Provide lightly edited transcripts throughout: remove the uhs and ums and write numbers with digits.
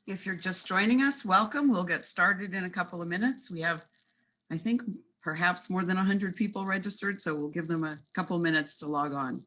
If you're just joining us, welcome. We'll get started in a couple of minutes. We have, I think, perhaps more than 100 people registered, so we'll give them a couple minutes to log on.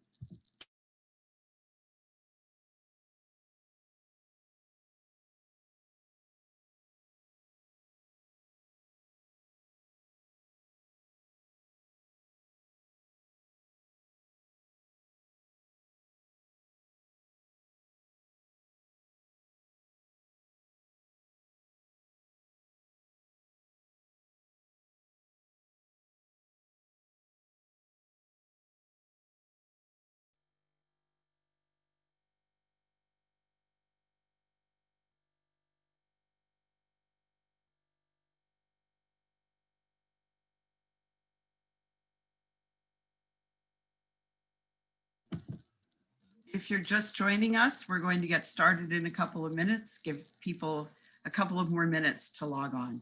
If you're just joining us, we're going to get started in a couple of minutes. Give people a couple of more minutes to log on.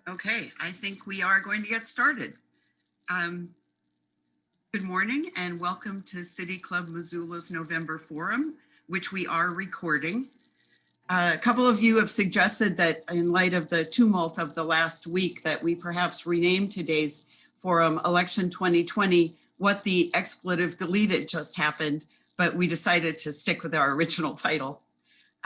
Okay, I think we are going to get started. Good morning and welcome to City Club Missoula's November Forum, which we are recording. A couple of you have suggested that in light of the tumult of the last week that we perhaps rename today's forum Election 2020, what the expletive deleted just happened, but we decided to stick with our original title.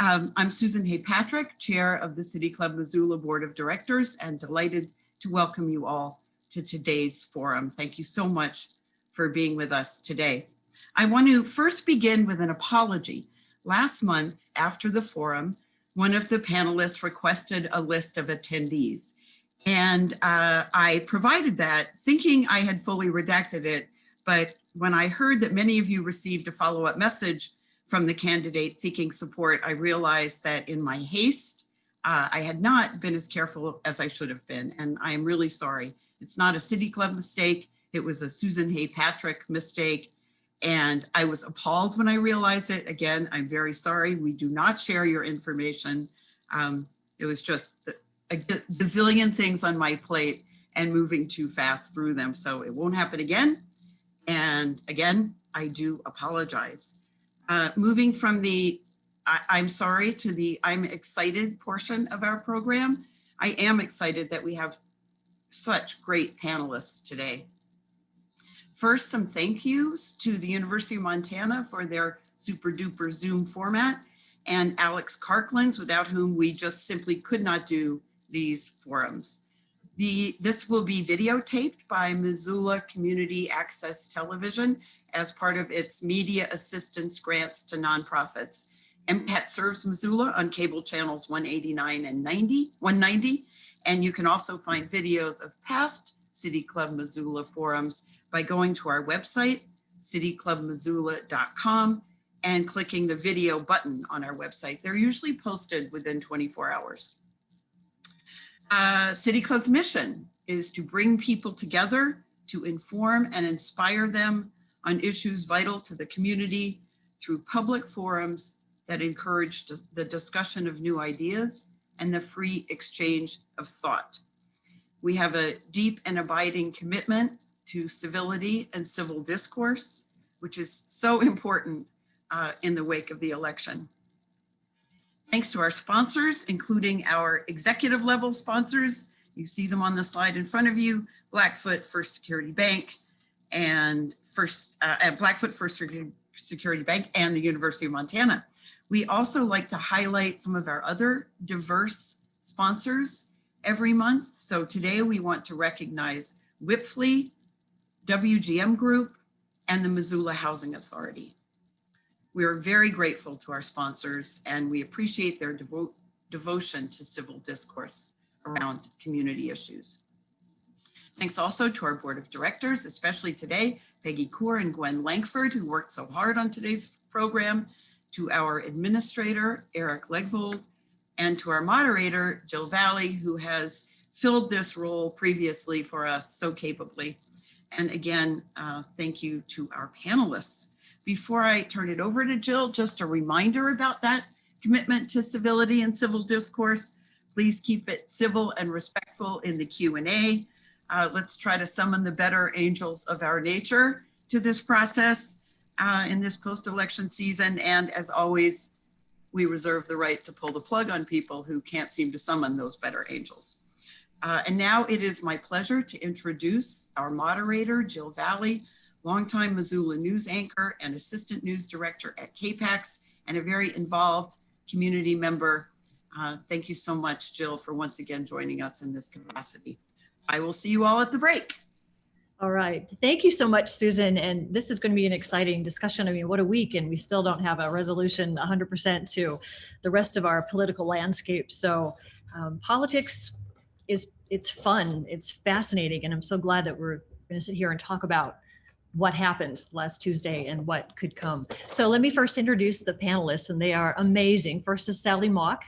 I'm Susan Hay-Patrick, Chair of the City Club Missoula Board of Directors, and delighted to welcome you all to today's forum. Thank you so much for being with us today. I want to first begin with an apology. Last month, after the forum, one of the panelists requested a list of attendees, and I provided that thinking I had fully redacted it, but when I heard that many of you received a follow-up message from the candidate seeking support, I realized that in my haste, I had not been as careful as I should have been, and I am really sorry. It's not a City Club mistake. It was a Susan Hay-Patrick mistake, and I was appalled when I realized it. Again, I'm very sorry. We do not share your information. It was just a bazillion things on my plate and moving too fast through them, so it won't happen again. And again, I do apologize. Moving from the I'm sorry to the I'm excited portion of our program, I am excited that we have such great panelists today. First, some thank yous to the University of Montana for their super duper Zoom format, and Alex Karklands, without whom we just simply could not do these forums. This will be videotaped by Missoula Community Access Television as part of its media assistance grants to nonprofits. MPAT serves Missoula on cable channels 189 and 190, and you can also find videos of past City Club Missoula forums by going to our website, cityclubmissoula.com, and clicking the video button on our website. They're usually posted within 24 hours. City Club's mission is to bring people together to inform and inspire them on issues vital to the community through public forums that encourage the discussion of new ideas and the free exchange of thought. We have a deep and abiding commitment to civility and civil discourse, which is so important in the wake of the election. Thanks to our sponsors, including our executive level sponsors. You see them on the slide in front of you: Blackfoot First Security Bank and Blackfoot First Security Bank and the University of Montana. We also like to highlight some of our other diverse sponsors every month. So today we want to recognize Wipfli, WGM Group, and the Missoula Housing Authority. We are very grateful to our sponsors, and we appreciate their devotion to civil discourse around community issues. Thanks also to our board of directors, especially today, Peggy Coor and Gwen Lankford, who worked so hard on today's program, to our administrator, Eric Legvold, and to our moderator, Jill Valley, who has filled this role previously for us so capably. And again, thank you to our panelists. Before I turn it over to Jill, just a reminder about that commitment to civility and civil discourse. Please keep it civil and respectful in the Q&A. Let's try to summon the better angels of our nature to this process in this post-election season. And as always, we reserve the right to pull the plug on people who can't seem to summon those better angels. And now it is my pleasure to introduce our moderator, Jill Valley, longtime Missoula news anchor and assistant news director at KPAX, and a very involved community member. Thank you so much, Jill, for once again joining us in this capacity. I will see you all at the break. All right. Thank you so much, Susan. And this is going to be an exciting discussion. I mean, what a week, and we still don't have a resolution 100% to the rest of our political landscape. So politics it's fun, it's fascinating, and I'm so glad that we're going to sit here and talk about what happened last Tuesday and what could come. So let me first introduce the panelists, and they are amazing. First is Sally Mauk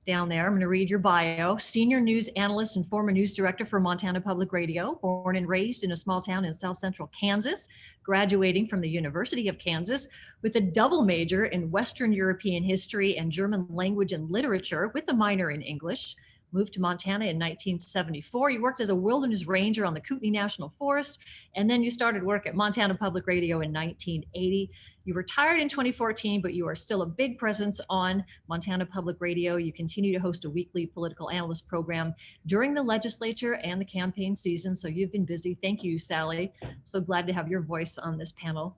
down there. I'm going to read your bio. Senior news analyst and former news director for Montana Public Radio, born and raised in a small town in South Central Kansas, graduating from the University of Kansas with a double major in Western European history and German language and literature with a minor in English. Moved to Montana in 1974. You worked as a wilderness ranger on the Kootenai National Forest, and then you started work at Montana Public Radio in 1980. You retired in 2014, but you are still a big presence on Montana Public Radio. You continue to host a weekly political analyst program during the legislature and the campaign season, so you've been busy. Thank you, Sally. So glad to have your voice on this panel.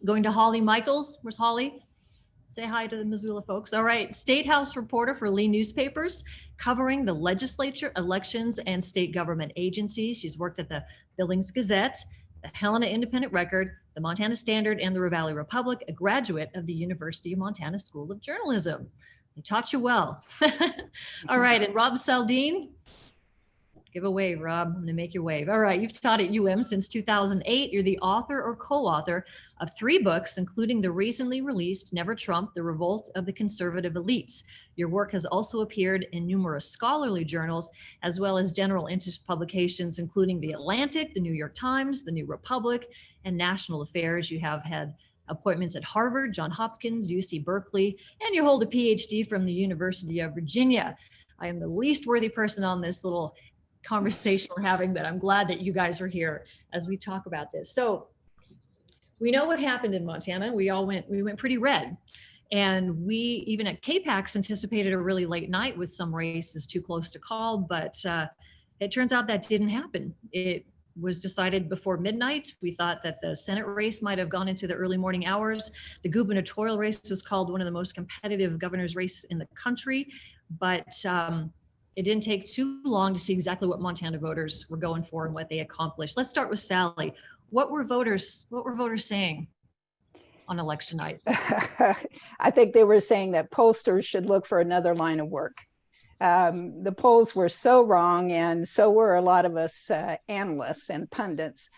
Going to Holly Michaels. Where's Holly? Say hi to the Missoula folks. All right, State House reporter for Lee Newspapers, covering the legislature, elections, and state government agencies. She's worked at the Billings Gazette, the Helena Independent Record, the Montana Standard, and the Ravalli Republic, a graduate of the University of Montana School of Journalism. They taught you well. All right, and Rob Saldine. Give a wave, Rob. I'm going to make you wave. All right, you've taught at UM since 2008. You're the author or co-author of 3 books, including the recently released Never Trump, The Revolt of the Conservative Elites. Your work has also appeared in numerous scholarly journals, as well as general interest publications, including The Atlantic, The New York Times, The New Republic, and National Affairs. You have had appointments at Harvard, Johns Hopkins, UC Berkeley, and you hold a PhD from the University of Virginia. I am the least worthy person on this little conversation we're having, but I'm glad that you guys are here as we talk about this. So we know what happened in Montana. We went pretty red. And we, even at KPAX, anticipated a really late night with some races too close to call, but it turns out that didn't happen. It was decided before midnight. We thought that the Senate race might have gone into the early morning hours. The gubernatorial race was called one of the most competitive governor's races in the country, but it didn't take too long to see exactly what Montana voters were going for and what they accomplished. Let's start with Sally. What were voters saying on election night? I think they were saying that pollsters should look for another line of work. The polls were so wrong, and so were a lot of us analysts and pundits.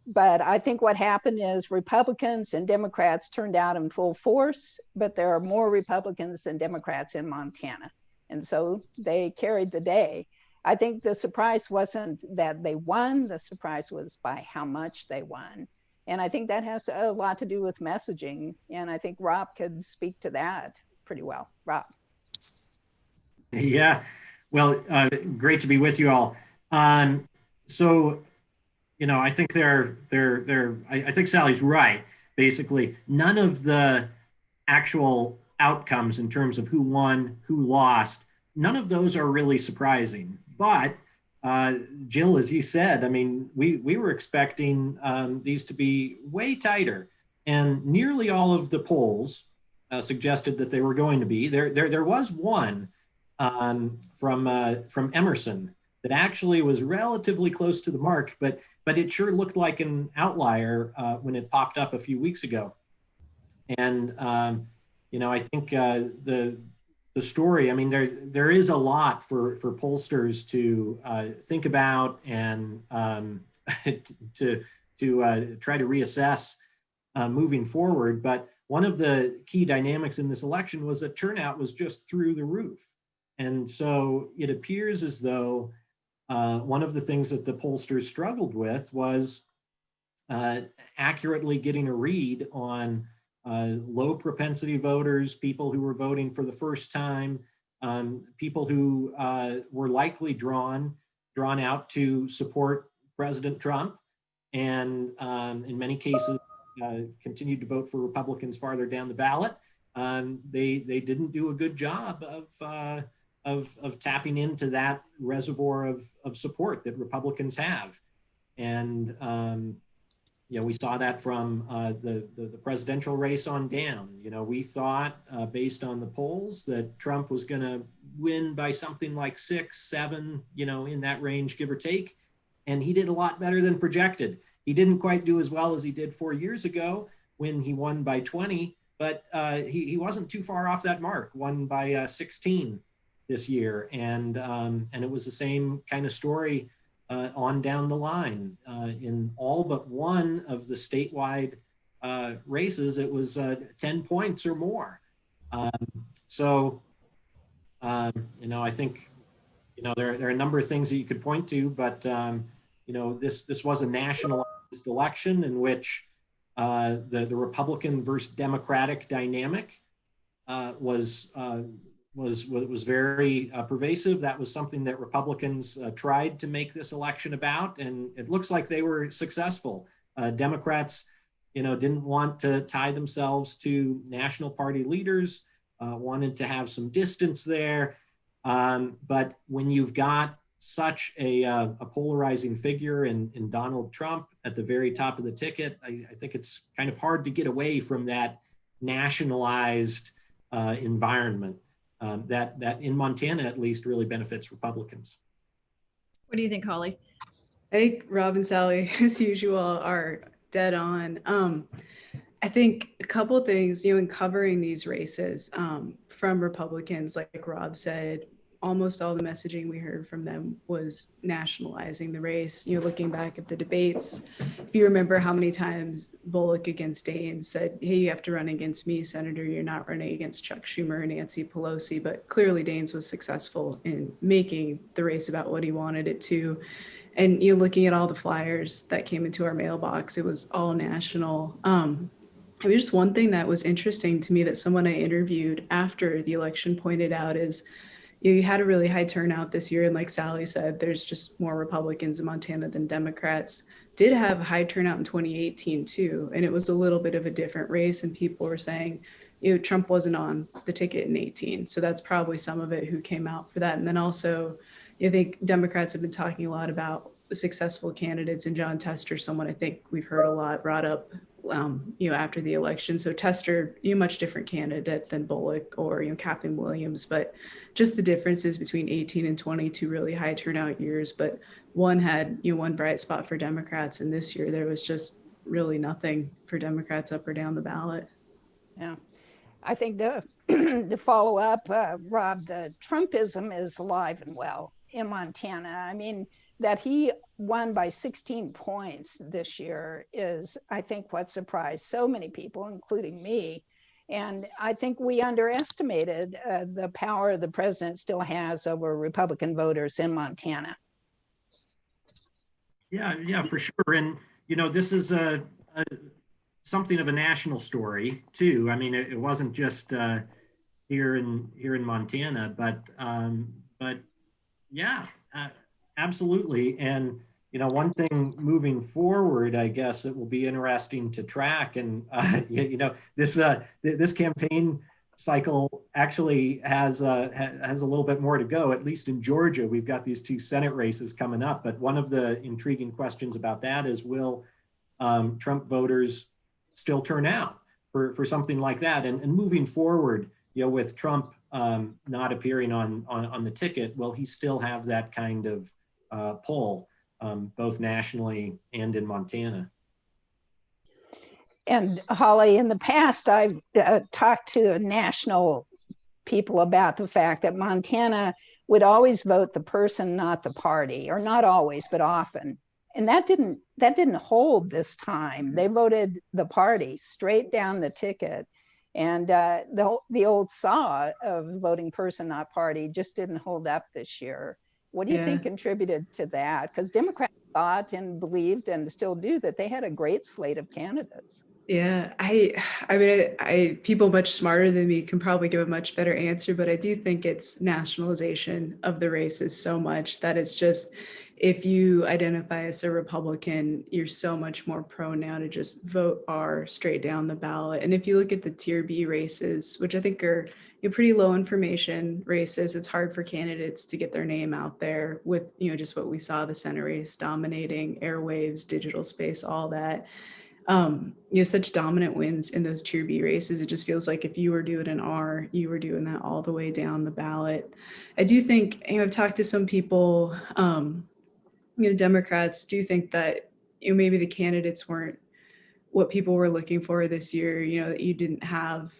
But I think what happened is Republicans and Democrats turned out in full force, but there are more Republicans than Democrats in Montana. And so they carried the day. I think the surprise wasn't that they won, the surprise was by how much they won. And I think that has a lot to do with messaging. And I think Rob could speak to that pretty well. Rob. Yeah, well, great to be with you all. So, you know, I think I think Sally's right. Basically, none of the actual outcomes in terms of who won, who lost, none of those are really surprising. But Jill, as you said, I mean, we were expecting these to be way tighter, and nearly all of the polls suggested that they were going to be. There was one from Emerson that actually was relatively close to the mark, but it sure looked like an outlier when it popped up a few weeks ago. And you know, I think the story, I mean, there is a lot for pollsters to think about and to try to reassess moving forward. But one of the key dynamics in this election was that turnout was just through the roof. And so it appears as though one of the things that the pollsters struggled with was accurately getting a read on low propensity voters, people who were voting for the first time, people who were likely drawn out to support President Trump, and in many cases continued to vote for Republicans farther down the ballot. They didn't do a good job of tapping into that reservoir of support that Republicans have, and we saw that from the presidential race on down. We thought based on the polls that Trump was going to win by something like 6, 7, in that range, give or take. And he did a lot better than projected. He didn't quite do as well as he did 4 years ago when he won by 20, but he wasn't too far off that mark, won by 16 this year. And it was the same kind of story on down the line. In all but one of the statewide races, it was 10 points or more. I think, there are a number of things that you could point to, but, this was a nationalized election in which the Republican versus Democratic dynamic was very pervasive. That was something that Republicans tried to make this election about, and it looks like they were successful. Democrats, didn't want to tie themselves to national party leaders, wanted to have some distance there. But when you've got such a polarizing figure in Donald Trump at the very top of the ticket, I think it's kind of hard to get away from that nationalized environment. That in Montana, at least, really benefits Republicans. What do you think, Holly? I think Rob and Sally, as usual, are dead on. I think a couple of things, in covering these races from Republicans, like Rob said, almost all the messaging we heard from them was nationalizing the race. Looking back at the debates, if you remember how many times Bullock against Daines said, hey, you have to run against me, Senator, you're not running against Chuck Schumer or Nancy Pelosi. But clearly Daines was successful in making the race about what he wanted it to. And looking at all the flyers that came into our mailbox, it was all national. I mean, just one thing that was interesting to me that someone I interviewed after the election pointed out is, you had a really high turnout this year. And like Sally said, there's just more Republicans in Montana than Democrats. Did have a high turnout in 2018 too. And it was a little bit of a different race. And people were saying, Trump wasn't on the ticket in 18. So that's probably some of it who came out for that. And then also, I think Democrats have been talking a lot about successful candidates, and John Tester, someone I think we've heard a lot brought up after the election. So Tester, much different candidate than Bullock or Kathleen Williams, but just the differences between 18 and 22 really high turnout years. But one had one bright spot for Democrats, and this year there was just really nothing for Democrats up or down the ballot. Yeah, I think to follow up, Rob, the Trumpism is alive and well in Montana. I mean, that he won by 16 points this year is, I think, what surprised so many people, including me. And I think we underestimated the power the president still has over Republican voters in Montana. Yeah, for sure. And, this is something of a national story too. I mean, it wasn't just here in Montana, but yeah, absolutely. And, one thing moving forward, I guess it will be interesting to track. And, this campaign cycle actually has a little bit more to go. At least in Georgia, we've got these 2 Senate races coming up. But one of the intriguing questions about that is, will Trump voters still turn out for something like that? And moving forward, with Trump not appearing on the ticket, will he still have that kind of pull, both nationally and in Montana? And Holly, in the past, I've talked to national people about the fact that Montana would always vote the person, not the party, or not always, but often. And that didn't hold this time. They voted the party straight down the ticket. And the old saw of voting person, not party, just didn't hold up this year. What do you think contributed to that? Because Democrats thought and believed and still do that they had a great slate of candidates. Yeah, I mean, people much smarter than me can probably give a much better answer, but I do think it's nationalization of the races so much that it's just, if you identify as a Republican, you're so much more prone now to just vote R straight down the ballot. And if you look at the Tier B races, which I think are pretty low information races, it's hard for candidates to get their name out there with, just what we saw, the Senate race dominating airwaves, digital space, all that. Such dominant wins in those Tier B races. It just feels like if you were doing an R, you were doing that all the way down the ballot. I do think, I've talked to some people, Democrats do think that, maybe the candidates weren't what people were looking for this year, that you didn't have,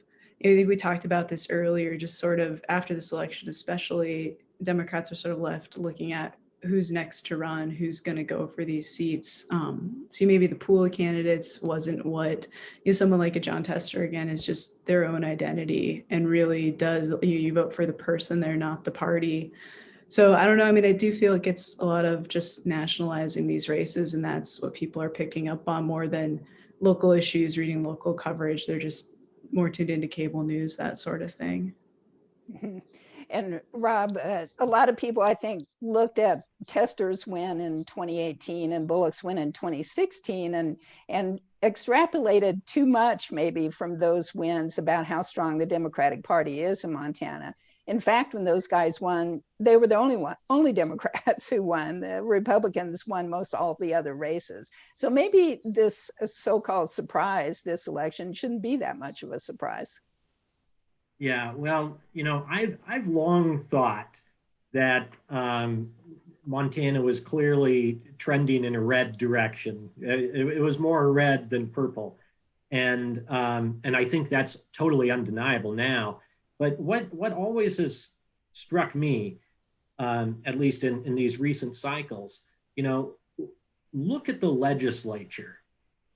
I think we talked about this earlier, just sort of after this election, especially Democrats are sort of left looking at who's next to run, who's going to go for these seats. So maybe the pool of candidates wasn't what, someone like a John Tester, again, is just their own identity and really does, you vote for the person, they're not the party. So I don't know. I mean, I do feel it gets a lot of just nationalizing these races, and that's what people are picking up on more than local issues, reading local coverage. They're just more tuned into cable news, that sort of thing. And Rob, a lot of people, I think, looked at Tester's win in 2018 and Bullock's win in 2016 and extrapolated too much maybe from those wins about how strong the Democratic Party is in Montana. In fact, when those guys won, they were the only Democrats who won. The Republicans won most all of the other races. So maybe this so-called surprise, this election, shouldn't be that much of a surprise. Yeah, well, I've long thought that Montana was clearly trending in a red direction. It was more red than purple, and I think that's totally undeniable now. But what always has struck me, at least in these recent cycles, look at the legislature.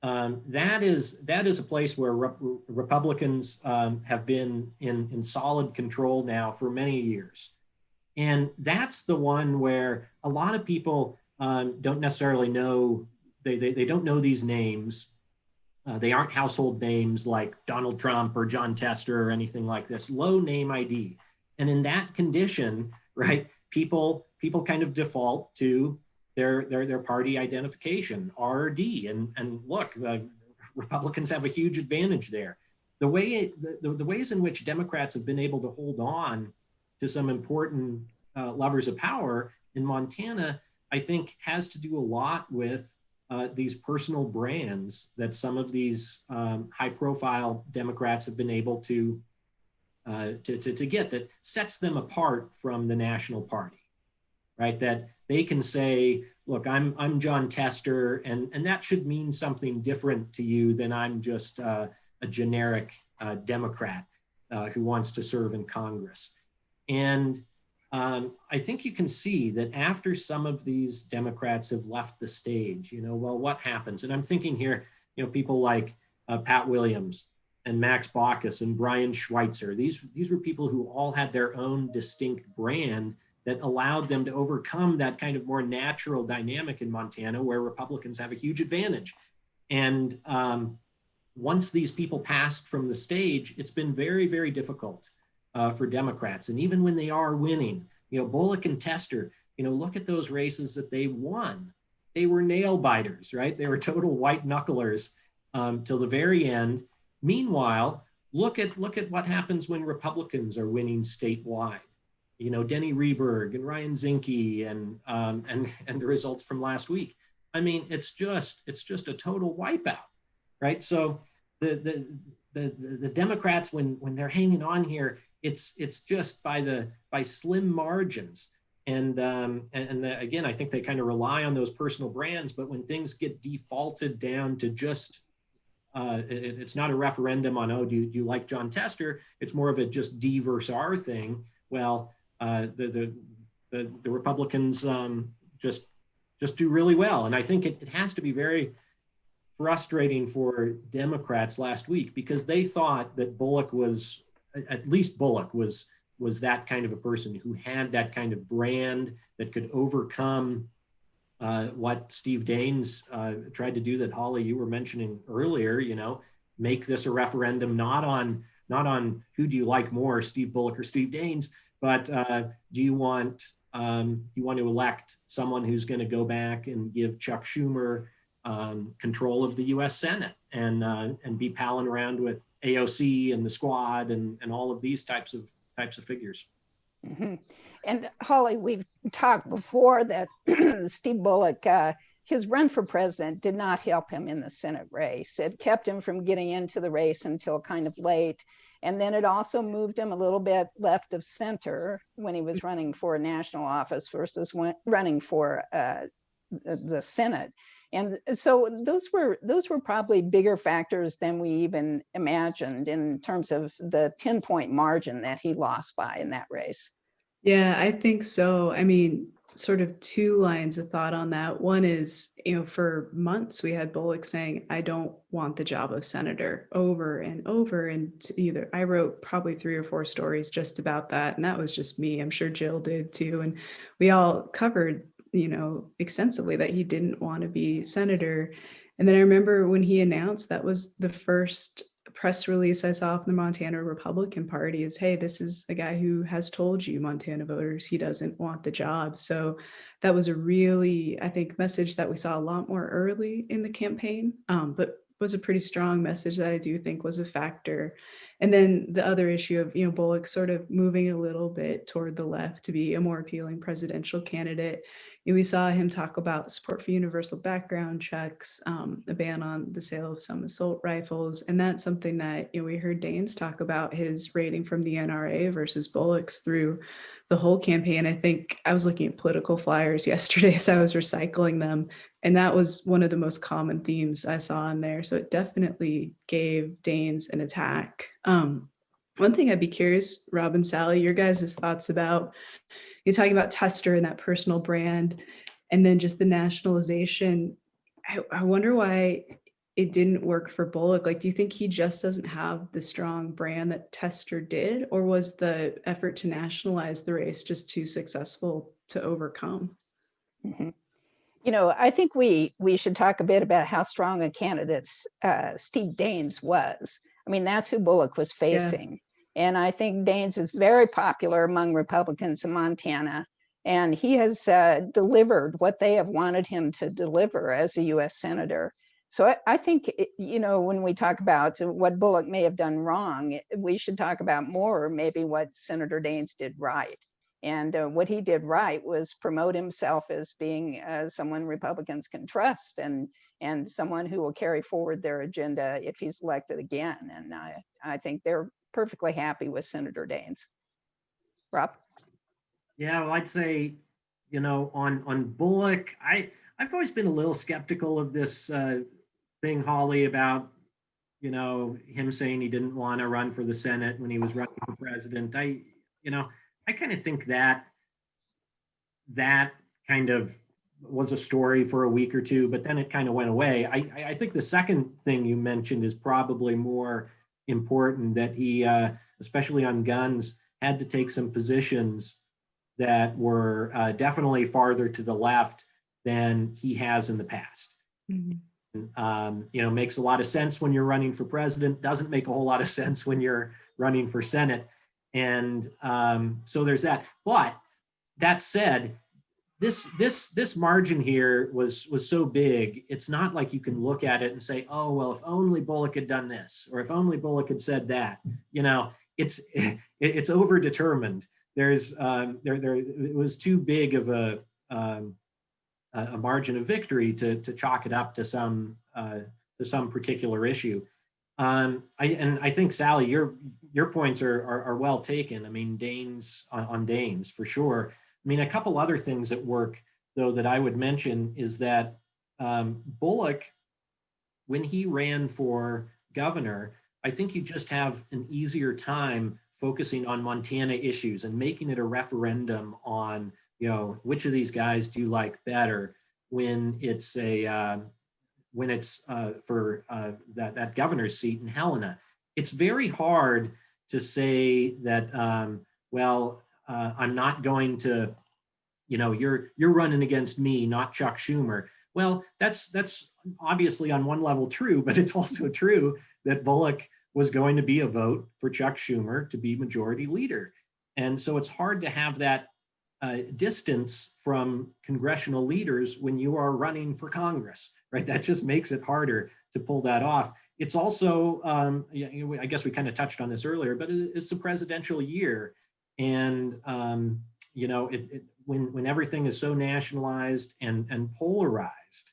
That is a place where Republicans have been in solid control now for many years. And that's the one where a lot of people don't necessarily know, they don't know these names. They aren't household names like Donald Trump or John Tester or anything like this, low name ID. And in that condition, right, people kind of default to their party identification, R or D. And look, the Republicans have a huge advantage there. The ways in which Democrats have been able to hold on to some important levers of power in Montana, I think has to do a lot with these personal brands that some of these high-profile Democrats have been able to get, that sets them apart from the national party, right? That they can say, look, I'm John Tester, and that should mean something different to you than I'm just a generic Democrat who wants to serve in Congress. And I think you can see that after some of these Democrats have left the stage, well, what happens? And I'm thinking here, people like Pat Williams and Max Baucus and Brian Schweitzer. These were people who all had their own distinct brand that allowed them to overcome that kind of more natural dynamic in Montana where Republicans have a huge advantage. And once these people passed from the stage, it's been very, very difficult for Democrats. And even when they are winning, Bullock and Tester, look at those races that they won. They were nail biters, right? They were total white knucklers till the very end. Meanwhile, look at what happens when Republicans are winning statewide. Denny Rehberg and Ryan Zinke and the results from last week. I mean, it's just a total wipeout, right? So the Democrats, when they're hanging on here, it's just by slim margins. And again, I think they kind of rely on those personal brands, but when things get defaulted down to just it's not a referendum on, oh, do you like John Tester? It's more of a just D versus R thing. Well, the Republicans just do really well. And I think it has to be very frustrating for Democrats last week because they thought that Bullock was, at least Bullock was that kind of a person who had that kind of brand that could overcome what Steve Daines tried to do that, Holly, you were mentioning earlier, make this a referendum not on who do you like more, Steve Bullock or Steve Daines, but do you want to elect someone who's going to go back and give Chuck Schumer control of the U.S. Senate and be palling around with AOC and the squad and all of these types of figures. Mm-hmm. And Holly, we've talked before that Steve Bullock, his run for president did not help him in the Senate race. It kept him from getting into the race until kind of late. And then it also moved him a little bit left of center when he was running for a national office versus running for the Senate. And so those were probably bigger factors than we even imagined in terms of the 10-point margin that he lost by in that race. Yeah, I think so. I mean, sort of two lines of thought on that. One is, for months we had Bullock saying, I don't want the job of senator over and over. And I wrote probably 3 or 4 stories just about that. And that was just me. I'm sure Jill did too. And we all covered, extensively that he didn't want to be senator. And then I remember when he announced, that was the first press release I saw from the Montana Republican Party is, hey, this is a guy who has told you, Montana voters, he doesn't want the job. So that was a really, I think, message that we saw a lot more early in the campaign, but was a pretty strong message that I do think was a factor. And then the other issue of, Bullock sort of moving a little bit toward the left to be a more appealing presidential candidate. We saw him talk about support for universal background checks, a ban on the sale of some assault rifles. And that's something that we heard Daines talk about, his rating from the NRA versus Bullock's through the whole campaign. I think I was looking at political flyers yesterday as I was recycling them. And that was one of the most common themes I saw in there. So it definitely gave Daines an attack. One thing I'd be curious, Rob and Sally, your guys' thoughts about, you're talking about Tester and that personal brand, and then just the nationalization. I wonder why it didn't work for Bullock. Like, do you think he just doesn't have the strong brand that Tester did, or was the effort to nationalize the race just too successful to overcome? Mm-hmm. I think we should talk a bit about how strong a candidate Steve Daines was. I mean, that's who Bullock was facing. Yeah. And I think Daines is very popular among Republicans in Montana. And he has delivered what they have wanted him to deliver as a U.S. Senator. So I think, when we talk about what Bullock may have done wrong, we should talk about more maybe what Senator Daines did right. And what he did right was promote himself as being someone Republicans can trust and someone who will carry forward their agenda if he's elected again. And I think they're perfectly happy with Senator Daines. Rob? Yeah, well, I'd say, on Bullock, I've always been a little skeptical of this thing, Holly, about, him saying he didn't want to run for the Senate when he was running for president. I kind of think that kind of was a story for a week or two, but then it kind of went away. I think the second thing you mentioned is probably more important, that he, especially on guns, had to take some positions that were definitely farther to the left than he has in the past. Mm-hmm. Makes a lot of sense when you're running for president, doesn't make a whole lot of sense when you're running for Senate. And so there's that. But that said, this margin here was so big. It's not like you can look at it and say, oh, well, if only Bullock had done this, or if only Bullock had said that. It's overdetermined. There's it was too big of a margin of victory to chalk it up to some particular issue. I think, Sally, your points are well taken. I mean, Daines on Daines for sure. I mean, a couple other things at work, though, that I would mention is that Bullock when he ran for governor, I think you just have an easier time focusing on Montana issues and making it a referendum on, which of these guys do you like better when it's for that governor's seat in Helena. It's very hard to say that, I'm not going to, you're running against me, not Chuck Schumer. Well, that's obviously on one level true, but it's also true that Bullock was going to be a vote for Chuck Schumer to be majority leader. And so it's hard to have that distance from congressional leaders when you are running for Congress, right? That just makes it harder to pull that off. It's also, I guess we kind of touched on this earlier, but it's a presidential year. And, when everything is so nationalized and polarized,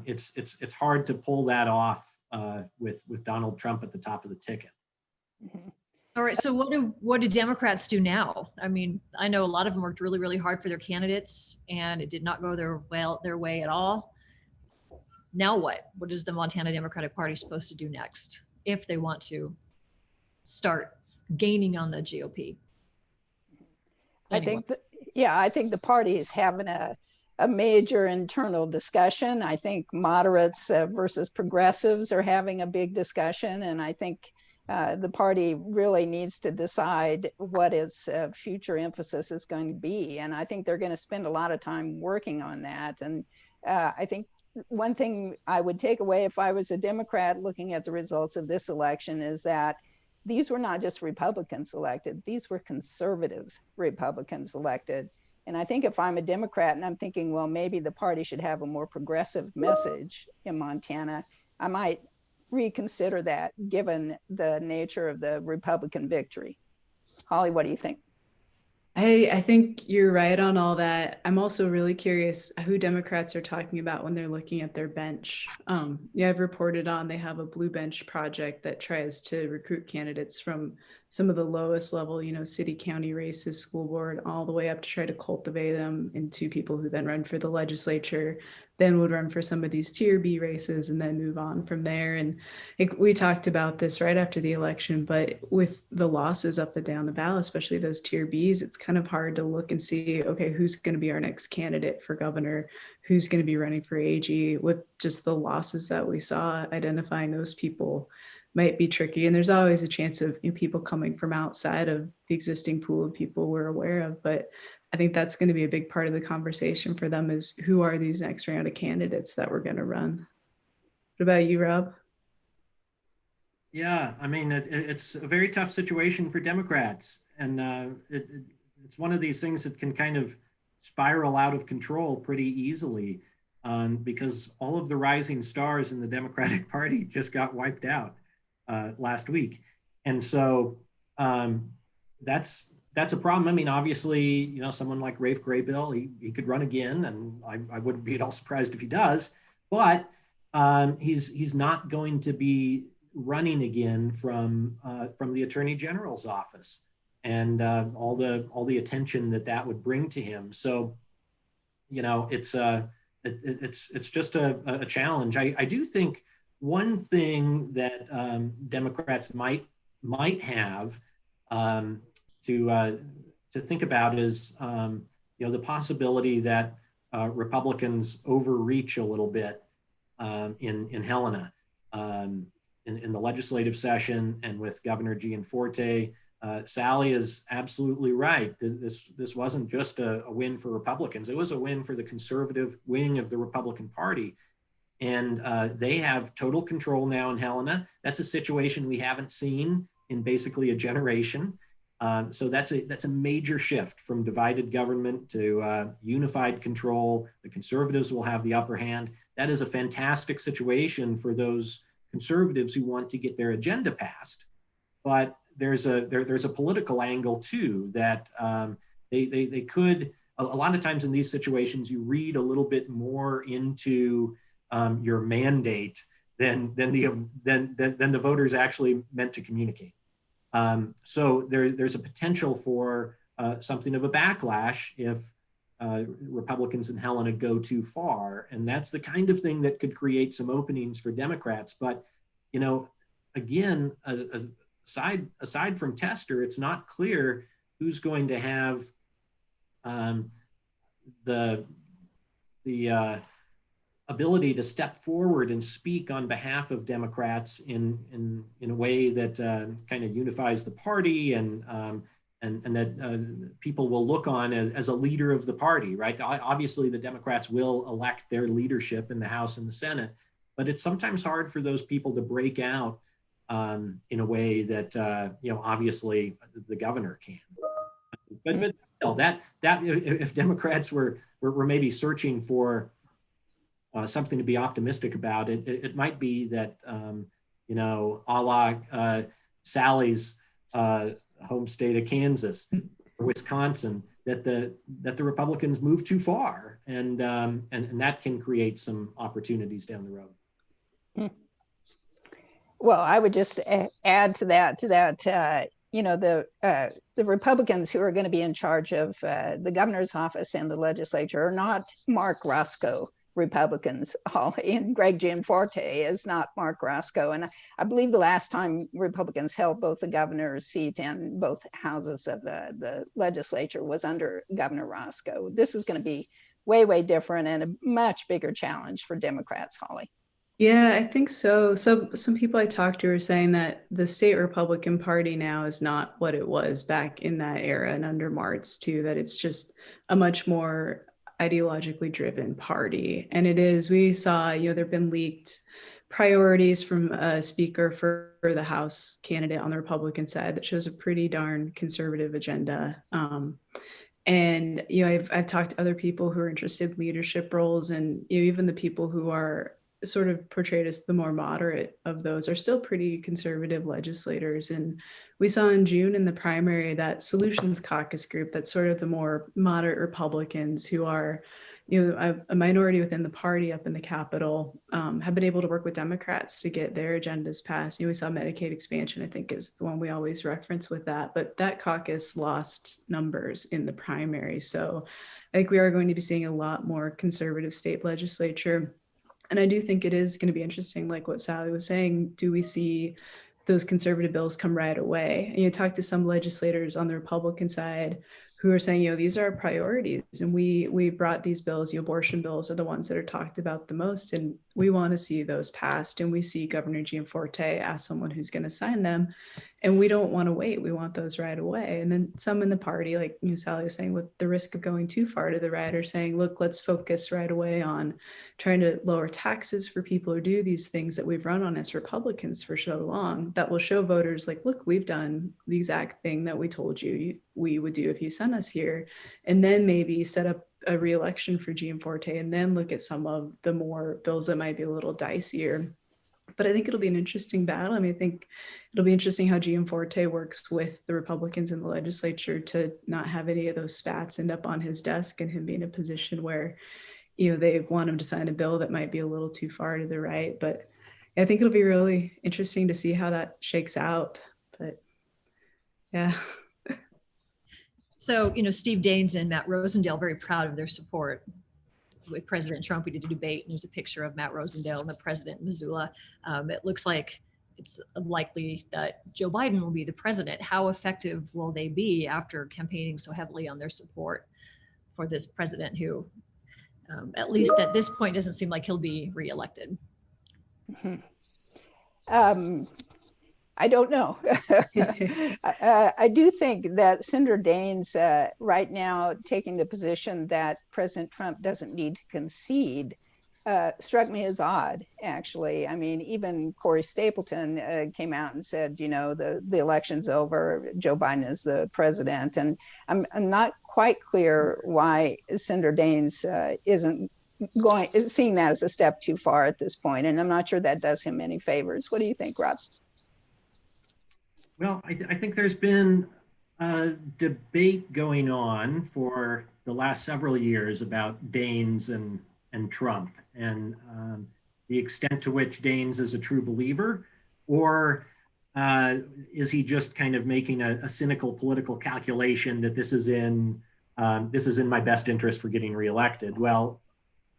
it's hard to pull that off with Donald Trump at the top of the ticket. Mhm. All right. So what do Democrats do now? I mean, I know a lot of them worked really, really hard for their candidates, and it did not go their way at all. Now what? What is the Montana Democratic Party supposed to do next if they want to start gaining on the GOP? I think the party is having a major internal discussion. I think moderates versus progressives are having a big discussion, and I think the party really needs to decide what its future emphasis is going to be. And I think they're going to spend a lot of time working on that. And I think one thing I would take away if I was a Democrat looking at the results of this election is that these were not just Republicans elected, these were conservative Republicans elected. And I think if I'm a Democrat and I'm thinking, well, maybe the party should have a more progressive message in Montana, I might reconsider that given the nature of the Republican victory. Holly, what do you think? I think you're right on all that. I'm also really curious who Democrats are talking about when they're looking at their bench. I've reported on they have a blue bench project that tries to recruit candidates from some of the lowest level, city, county races, school board, all the way up to try to cultivate them into people who then run for the legislature, then would run for some of these tier B races and then move on from there. And we talked about this right after the election, but with the losses up and down the ballot, especially those tier Bs, it's kind of hard to look and see, okay, who's going to be our next candidate for governor, who's going to be running for AG. With just the losses that we saw, identifying those people might be tricky. And there's always a chance of people coming from outside of the existing pool of people we're aware of. But I think that's going to be a big part of the conversation for them is who are these next round of candidates that we're going to run. What about you, Rob? Yeah, I mean, it's a very tough situation for Democrats. And it's one of these things that can kind of spiral out of control pretty easily because all of the rising stars in the Democratic Party just got wiped out last week. And so that's a problem. I mean, obviously, someone like Rafe Graybill, he could run again, and I wouldn't be at all surprised if he does, but he's not going to be running again from the Attorney General's office and all the attention that would bring to him. So, it's just a challenge. I do think one thing that Democrats might have to think about is the possibility that Republicans overreach a little bit in Helena in the legislative session and with Governor Gianforte. Sally is absolutely right. This wasn't just a win for Republicans. It was a win for the conservative wing of the Republican Party. And they have total control now in Helena. That's a situation we haven't seen in basically a generation. So that's a major shift from divided government to unified control. The conservatives will have the upper hand. That is a fantastic situation for those conservatives who want to get their agenda passed. But there's a political angle too that they could. A lot of times in these situations, you read a little bit more into your mandate than the voters actually meant to communicate. So there's a potential for something of a backlash if Republicans in Helena go too far. And that's the kind of thing that could create some openings for Democrats. But, you know, again, aside from Tester, it's not clear who's going to have the ability to step forward and speak on behalf of Democrats in a way that kind of unifies the party and that people will look on as a leader of the party, right? Obviously, the Democrats will elect their leadership in the House and the Senate, but it's sometimes hard for those people to break out in a way that obviously the governor can. But still, that if Democrats were maybe searching for something to be optimistic about, it might be that a la Sally's home state of Kansas or Wisconsin, that the Republicans move too far, and that can create some opportunities down the road. Well, I would just add to that the Republicans who are going to be in charge of the governor's office and the legislature are not Mark Roscoe Republicans. And Greg Gianforte is not Mark Roscoe. And I believe the last time Republicans held both the governor's seat and both houses of the legislature was under Governor Roscoe. This is going to be way, way different and a much bigger challenge for Democrats, Holly. Yeah, I think so. So some people I talked to are saying that the state Republican Party now is not what it was back in that era and under Martz too, that it's just a much more ideologically driven party. And it is, we saw, there have been leaked priorities from a speaker for the House candidate on the Republican side that shows a pretty darn conservative agenda. And, I've talked to other people who are interested in leadership roles, and even the people who are sort of portrayed as the more moderate of those are still pretty conservative legislators. And we saw in June in the primary that Solutions Caucus group, that's sort of the more moderate Republicans who are, a minority within the party up in the Capitol, have been able to work with Democrats to get their agendas passed. We saw Medicaid expansion, I think, is the one we always reference with that, but that caucus lost numbers in the primary. So I think we are going to be seeing a lot more conservative state legislature. And I do think it is going to be interesting, like what Sally was saying, do we see those conservative bills come right away? And you talk to some legislators on the Republican side who are saying, these are our priorities. And we brought these bills, abortion bills are the ones that are talked about the most. And we want to see those passed. And we see Governor Gianforte as someone who's going to sign them. And we don't want to wait. We want those right away. And then some in the party, like Sally was saying, with the risk of going too far to the right, are saying, look, let's focus right away on trying to lower taxes for people who do these things that we've run on as Republicans for so long, that will show voters like, look, we've done the exact thing that we told you we would do if you sent us here. And then maybe set up a re-election for Gianforte, and then look at some of the more bills that might be a little dicier. But I think it'll be an interesting battle. I think it'll be interesting how Gianforte works with the Republicans in the legislature to not have any of those spats end up on his desk and him be in a position where, they want him to sign a bill that might be a little too far to the right. But I think it'll be really interesting to see how that shakes out. But yeah. So, Steve Daines and Matt Rosendale very proud of their support with President Trump. We did a debate, and there's a picture of Matt Rosendale and the president in Missoula. It looks like it's likely that Joe Biden will be the president. How effective will they be after campaigning so heavily on their support for this president who, at least at this point, doesn't seem like he'll be reelected? I don't know. I do think that Senator Daines right now taking the position that President Trump doesn't need to concede struck me as odd, actually. Even Corey Stapleton came out and said, the election's over, Joe Biden is the president. And I'm not quite clear why Senator Daines isn't seeing that as a step too far at this point. And I'm not sure that does him any favors. What do you think, Rob? Well, I think there's been a debate going on for the last several years about Daines and Trump, and the extent to which Daines is a true believer, or is he just kind of making a cynical political calculation that this is in this is in my best interest for getting reelected. Well,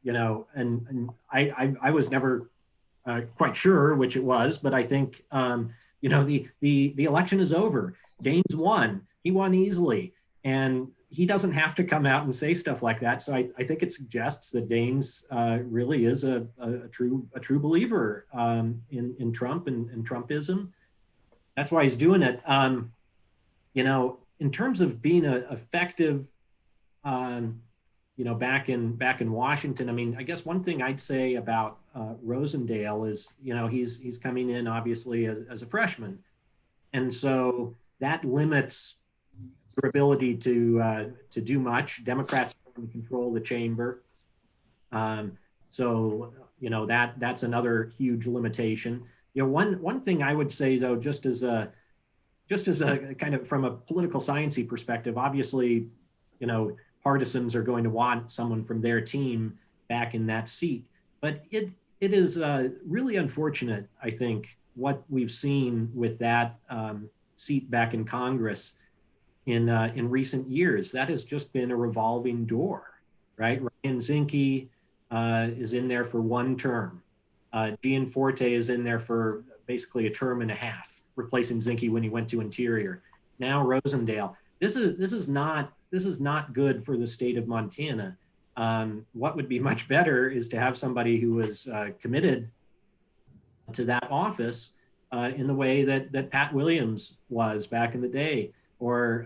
you know, and I was never quite sure which it was, but I think, you know, the election is over. Daines won. He won easily. And he doesn't have to come out and say stuff like that. So I think it suggests that Daines really is a true believer in Trump and Trumpism. That's why he's doing it. You know, in terms of being effective, you know, back in Washington, I mean, I guess one thing I'd say about Rosendale is, you know, he's coming in obviously as a freshman, and so that limits their ability to do much. Democrats control the chamber, so you know that's another huge limitation. You know, one thing I would say though, just as a kind of from a political sciencey perspective, obviously, you know, partisans are going to want someone from their team back in that seat, but it is really unfortunate, I think, what we've seen with that seat back in Congress in recent years. That has just been a revolving door, right? Ryan Zinke is in there for one term. Gianforte is in there for basically a term and a half, replacing Zinke when he went to Interior. Now Rosendale. This is not good for the state of Montana. What would be much better is to have somebody who was committed to that office in the way that Pat Williams was back in the day, or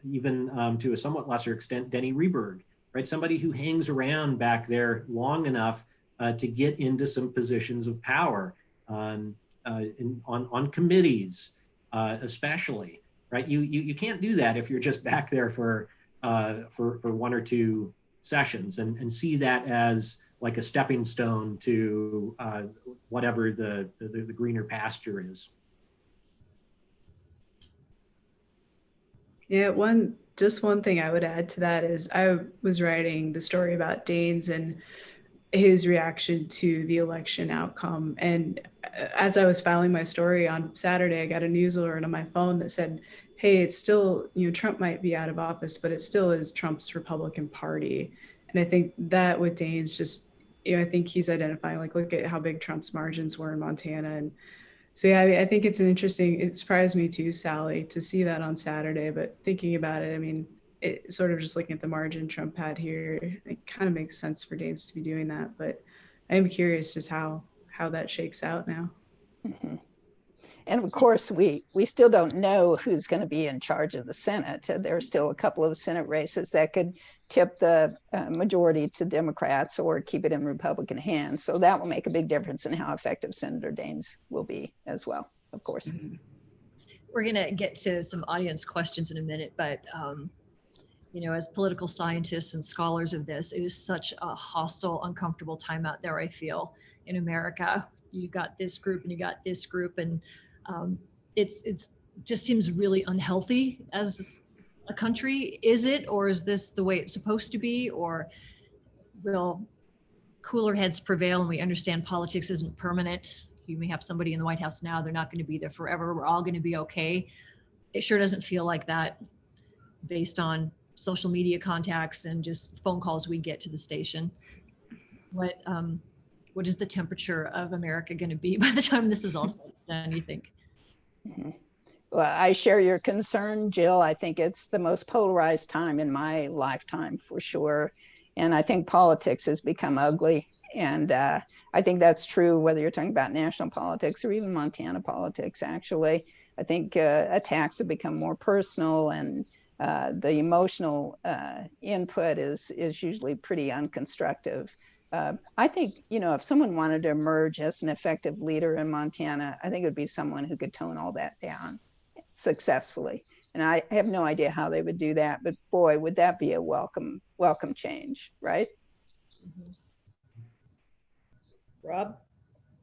even to a somewhat lesser extent, Denny Reberg, right? Somebody who hangs around back there long enough to get into some positions of power on committees, especially, right? You can't do that if you're just back there for one or two sessions and see that as like a stepping stone to whatever the greener pasture is. Yeah, just one thing I would add to that is I was writing the story about Daines and his reaction to the election outcome. And as I was filing my story on Saturday, I got a news alert on my phone that said, hey, it's still, you know, Trump might be out of office, but it still is Trump's Republican Party. And I think that with Daines, just, you know, I think he's identifying, like, look at how big Trump's margins were in Montana. And so, yeah, I think it's it surprised me too, Sally, to see that on Saturday. But thinking about it, I mean, it sort of just looking at the margin Trump had here, it kind of makes sense for Daines to be doing that. But I'm curious just how that shakes out now. Mm-hmm. And of course, we still don't know who's going to be in charge of the Senate. There are still a couple of Senate races that could tip the majority to Democrats or keep it in Republican hands. So that will make a big difference in how effective Senator Daines will be as well, of course. We're going to get to some audience questions in a minute, but you know, as political scientists and scholars of this, it is such a hostile, uncomfortable time out there, I feel, in America. You got this group and you got this group, and it's just seems really unhealthy as a country. Is it, or is this the way it's supposed to be, or will cooler heads prevail and we understand politics isn't permanent? You may have somebody in the White House now, they're not going to be there forever. We're all going to be okay. It sure doesn't feel like that based on social media contacts and just phone calls we get to the station. What is the temperature of America going to be by the time this is all said and done, you think? Mm-hmm. Well, I share your concern, Jill. I think it's the most polarized time in my lifetime for sure. And I think politics has become ugly. And I think that's true whether you're talking about national politics or even Montana politics, actually. I think attacks have become more personal, and the emotional input is usually pretty unconstructive. I think, you know, if someone wanted to emerge as an effective leader in Montana, I think it would be someone who could tone all that down successfully. And I have no idea how they would do that, but boy, would that be a welcome change, right? Mm-hmm. Rob,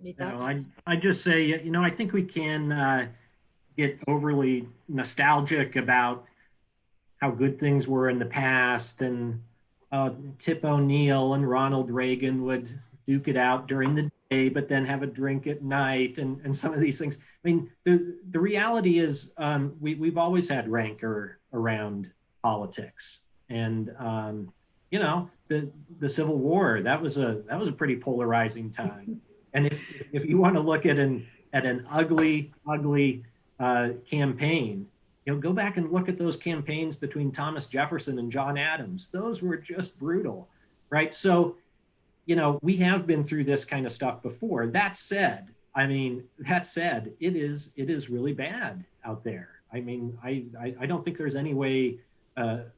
any thoughts? I just say, you know, I think we can get overly nostalgic about how good things were in the past, and Tip O'Neill and Ronald Reagan would duke it out during the day, but then have a drink at night, and some of these things. I mean, the reality is we've always had rancor around politics. And you know, the Civil War, that was a pretty polarizing time. And if you want to look at an ugly campaign, you know, go back and look at those campaigns between Thomas Jefferson and John Adams. Those were just brutal, right? So, you know, we have been through this kind of stuff before. That said, it is really bad out there. I mean, I don't think there's any way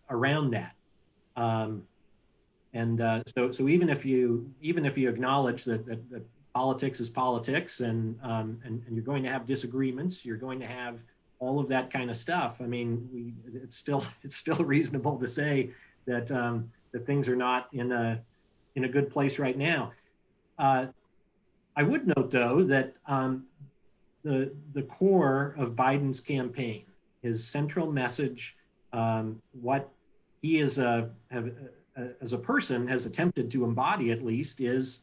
around that. So even if you acknowledge that politics is politics, and you're going to have disagreements, you're going to have all of that kind of stuff. I mean, it's still reasonable to say that that things are not in a good place right now. I would note, though, that the core of Biden's campaign, his central message, what he is as a person has attempted to embody, at least, is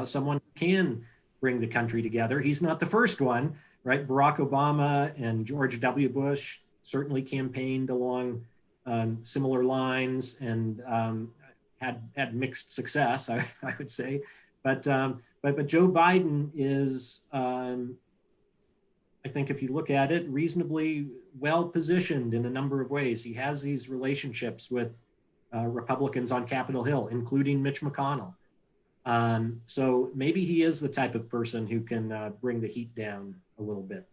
someone who can bring the country together. He's not the first one, right? Barack Obama and George W. Bush certainly campaigned along similar lines and had mixed success, I would say. But Joe Biden is, I think if you look at it, reasonably well positioned in a number of ways. He has these relationships with Republicans on Capitol Hill, including Mitch McConnell. So maybe he is the type of person who can bring the heat down a little bit.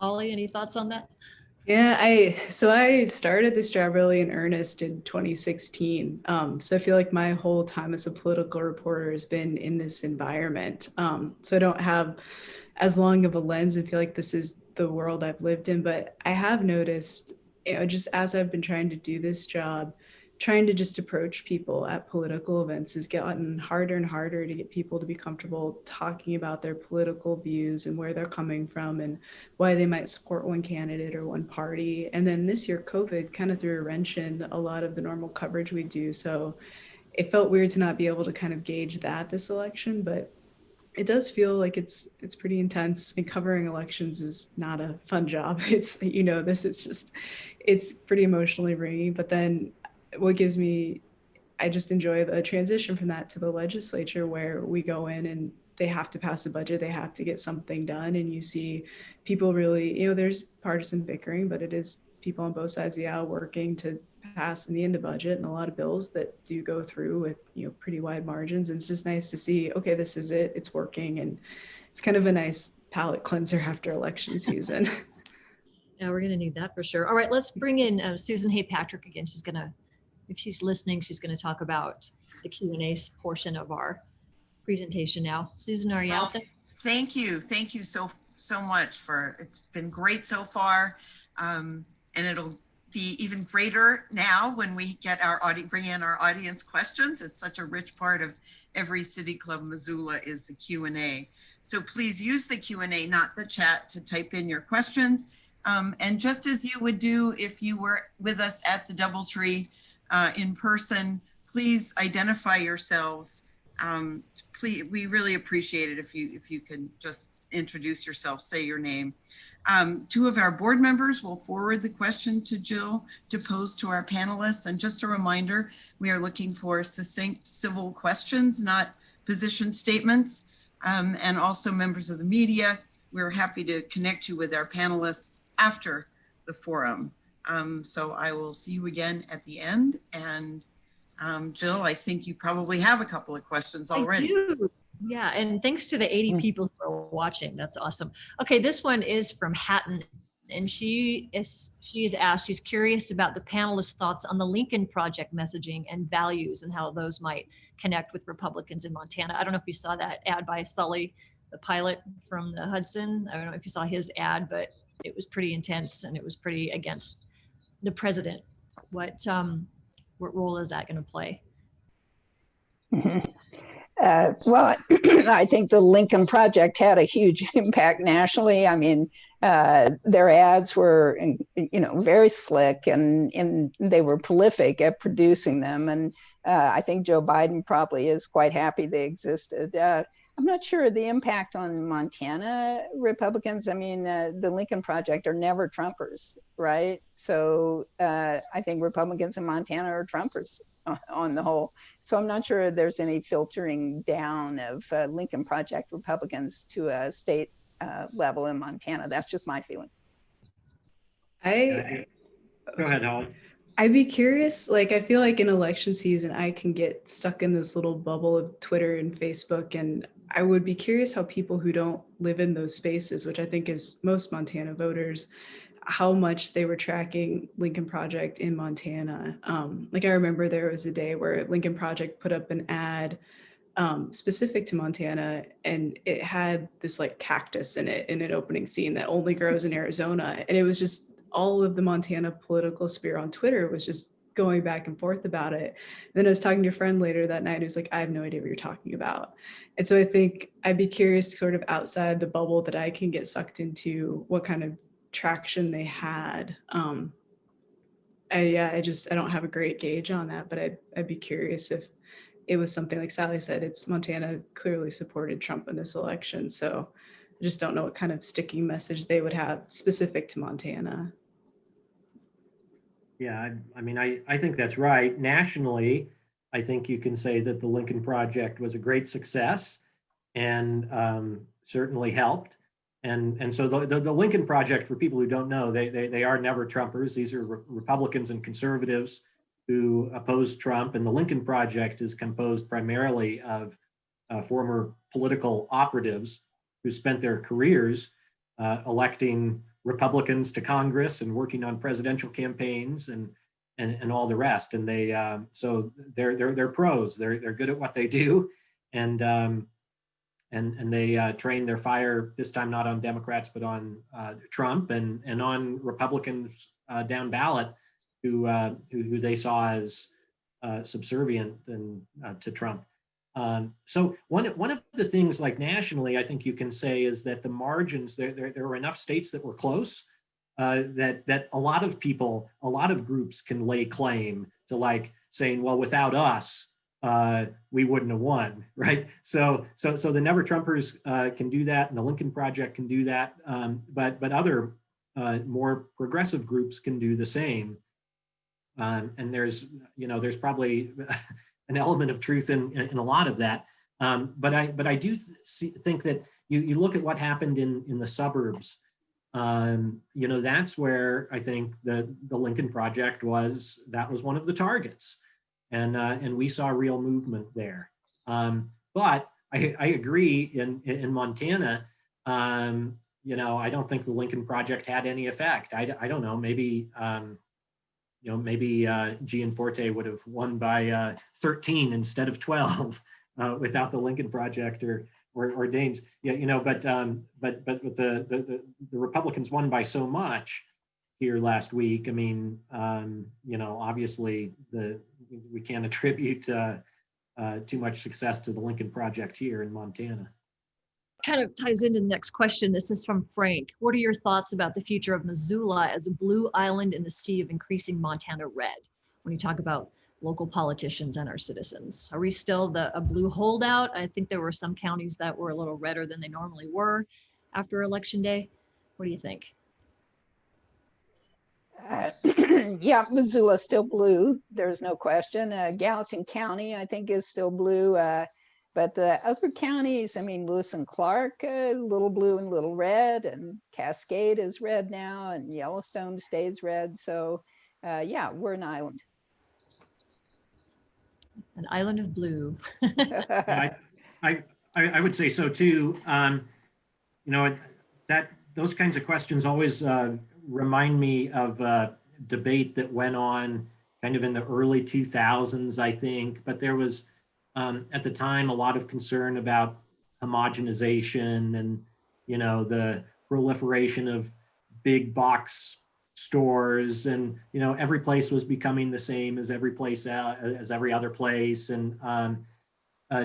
Ollie, any thoughts on that? Yeah, I started this job really in earnest in 2016. So I feel like my whole time as a political reporter has been in this environment. So I don't have as long of a lens and feel like this is the world I've lived in, but I have noticed, you know, just as I've been trying to do this job, trying to just approach people at political events has gotten harder and harder to get people to be comfortable talking about their political views and where they're coming from and why they might support one candidate or one party. And then this year, COVID kind of threw a wrench in a lot of the normal coverage we do. So it felt weird to not be able to kind of gauge that this election, but it does feel like it's pretty intense, and covering elections is not a fun job. It's, you know, it's pretty emotionally ringing, but then what gives me, I just enjoy the transition from that to the legislature, where we go in and they have to pass a budget, they have to get something done. And you see people really, you know, there's partisan bickering, but it is people on both sides of the aisle working to pass in the end a budget, and a lot of bills that do go through with, you know, pretty wide margins. And it's just nice to see, okay, this is it, it's working. And it's kind of a nice palate cleanser after election season. Yeah, we're going to need that for sure. All right, let's bring in Susan Hay-Patrick again. She's going to, if she's listening, she's going to talk about the Q&A portion of our presentation now. Susan, are you out there? Thank you. Thank you so much for, it's been great so far. And it'll be even greater now when we get bring in our audience questions. It's such a rich part of every City Club Missoula is the Q&A. So please use the Q&A, not the chat, to type in your questions. And just as you would do if you were with us at the DoubleTree in person, please identify yourselves. Please, we really appreciate it if you can just introduce yourself, say your name. Two of our board members will forward the question to Jill to pose to our panelists. And just a reminder, we are looking for succinct civil questions, not position statements. And also members of the media, we're happy to connect you with our panelists after the forum. So I will see you again at the end. And Jill, I think you probably have a couple of questions already. I do. Yeah, and thanks to the 80 people who are watching. That's awesome. Okay, this one is from Hatton, and she is asked, she's curious about the panelists' thoughts on the Lincoln Project messaging and values and how those might connect with Republicans in Montana. I don't know if you saw that ad by Sully, the pilot from the Hudson. I don't know if you saw his ad, but it was pretty intense and it was pretty against the president. What role is that going to play? Well, I think the Lincoln Project had a huge impact nationally. I mean, their ads were, you know, very slick, and they were prolific at producing them. And I think Joe Biden probably is quite happy they existed. I'm not sure the impact on Montana Republicans. I mean, the Lincoln Project are never Trumpers, right? So I think Republicans in Montana are Trumpers on the whole. So I'm not sure there's any filtering down of Lincoln Project Republicans to a state level in Montana. That's just my feeling. I Go ahead, Holly. I'd be curious, like I feel like in election season, I can get stuck in this little bubble of Twitter and Facebook. And I would be curious how people who don't live in those spaces, which I think is most Montana voters, how much they were tracking Lincoln Project in Montana. Like I remember there was a day where Lincoln Project put up an ad specific to Montana, and it had this like cactus in it in an opening scene that only grows in Arizona. And it was just all of the Montana political sphere on Twitter was just going back and forth about it. And then I was talking to a friend later that night who's like, I have no idea what you're talking about. And so I think I'd be curious sort of outside the bubble that I can get sucked into what kind of traction they had. I don't have a great gauge on that, but I'd be curious if it was something like Sally said, it's Montana clearly supported Trump in this election. So I just don't know what kind of sticking message they would have specific to Montana. Yeah, I mean, I think that's right. Nationally, I think you can say that the Lincoln Project was a great success and certainly helped. And so the Lincoln Project, for people who don't know, they are never Trumpers. These are Republicans and conservatives who oppose Trump. And the Lincoln Project is composed primarily of former political operatives who spent their careers electing Republicans to Congress and working on presidential campaigns and all the rest. And they so they're pros. They're good at what they do, and they train their fire this time not on Democrats but on Trump and on Republicans down ballot who they saw as subservient and to Trump. So one of the things, like nationally, I think you can say is that the margins, there were enough states that were close that a lot of people, a lot of groups can lay claim to, like saying, well, without us, we wouldn't have won, right? So the Never Trumpers can do that, and the Lincoln Project can do that, but other more progressive groups can do the same. And there's probably an element of truth in a lot of that. But I do think that you look at what happened in the suburbs. That's where I think the Lincoln Project was one of the targets, and we saw real movement there. But I agree in Montana. I don't think the Lincoln Project had any effect. I don't know, maybe. Maybe Gianforte would have won by 13 instead of 12 without the Lincoln Project or Daines. But the Republicans won by so much here last week. I mean, obviously we can't attribute too much success to the Lincoln Project here in Montana. Kind of ties into the next question. This is from Frank. What are your thoughts about the future of Missoula as a blue island in the sea of increasing Montana red? When you talk about local politicians and our citizens, are we still a blue holdout? I think there were some counties that were a little redder than they normally were after Election Day. What do you think? Yeah, Missoula still blue. There's no question. Gallatin County, I think, is still blue. But the other counties, I mean, Lewis and Clark, little blue and little red, and Cascade is red now, and Yellowstone stays red. So yeah, we're an island. An island of blue. I would say so too. That those kinds of questions always remind me of a debate that went on kind of in the early 2000s, I think, but there was at the time a lot of concern about homogenization and the proliferation of big box stores, and every place was becoming the same as every place as every other place. And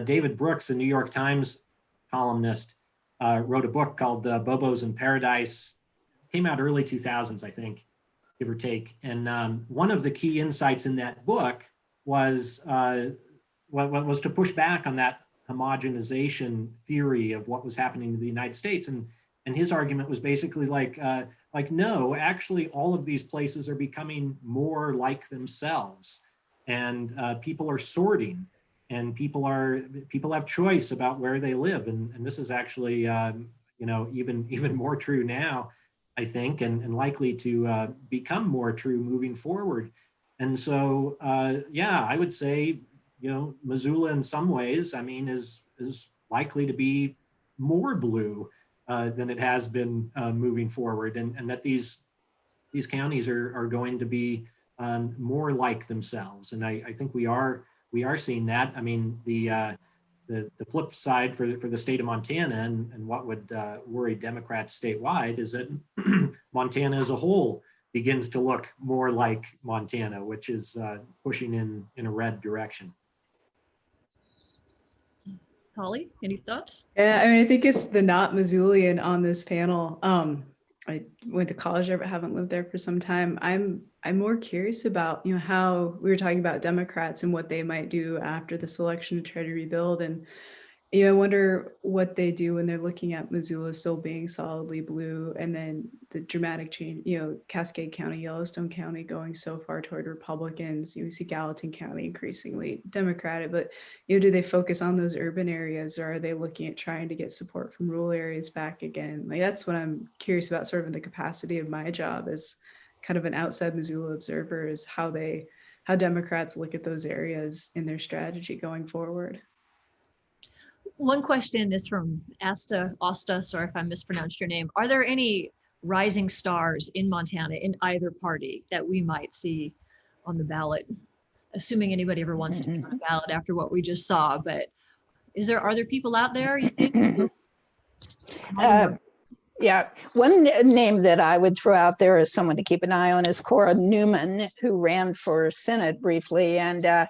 David Brooks, a New York Times columnist, wrote a book called Bobos in Paradise. Came out early 2000s, I think, give or take. And one of the key insights in that book was to push back on that homogenization theory of what was happening to the United States. And his argument was basically like, no, actually all of these places are becoming more like themselves, and people are sorting, and people have choice about where they live. And this is actually, even more true now, I think, and likely to become more true moving forward. And so, yeah, I would say, Missoula in some ways, I mean, is likely to be more blue than it has been moving forward, and that these counties are going to be more like themselves. And I think we are seeing that. I mean, the flip side for the state of Montana, and what would worry Democrats statewide, is that Montana as a whole begins to look more like Montana, which is pushing in a red direction. Holly, any thoughts? Yeah, I mean, I think it's the not Missoulian on this panel. I went to college there, but haven't lived there for some time. I'm more curious about, how we were talking about Democrats and what they might do after this election to try to rebuild. And, I wonder what they do when they're looking at Missoula still being solidly blue, and then the dramatic change, Cascade County, Yellowstone County going so far toward Republicans. We see Gallatin County increasingly Democratic, but do they focus on those urban areas, or are they looking at trying to get support from rural areas back again? Like, that's what I'm curious about, sort of in the capacity of my job as kind of an outside Missoula observer, is how Democrats look at those areas in their strategy going forward. One question is from Asta, sorry if I mispronounced your name. Are there any rising stars in Montana in either party that we might see on the ballot? Assuming anybody ever wants to be on the ballot after what we just saw, but are there people out there, you think? Yeah, one name that I would throw out there as someone to keep an eye on is Cora Newman, who ran for Senate briefly. And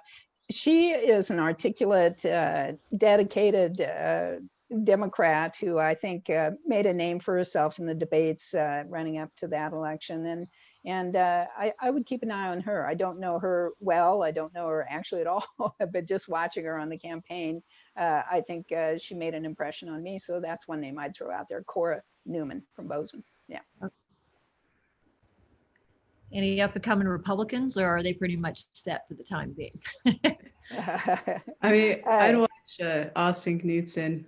she is an articulate, dedicated Democrat who I think made a name for herself in the debates running up to that election. And I would keep an eye on her. I don't know her well. I don't know her actually at all, but just watching her on the campaign, I think she made an impression on me. So that's one name I'd throw out there, Cora Newman from Bozeman. Yeah. Any up and coming Republicans, or are they pretty much set for the time being? I mean, I'd watch Austin Knudsen,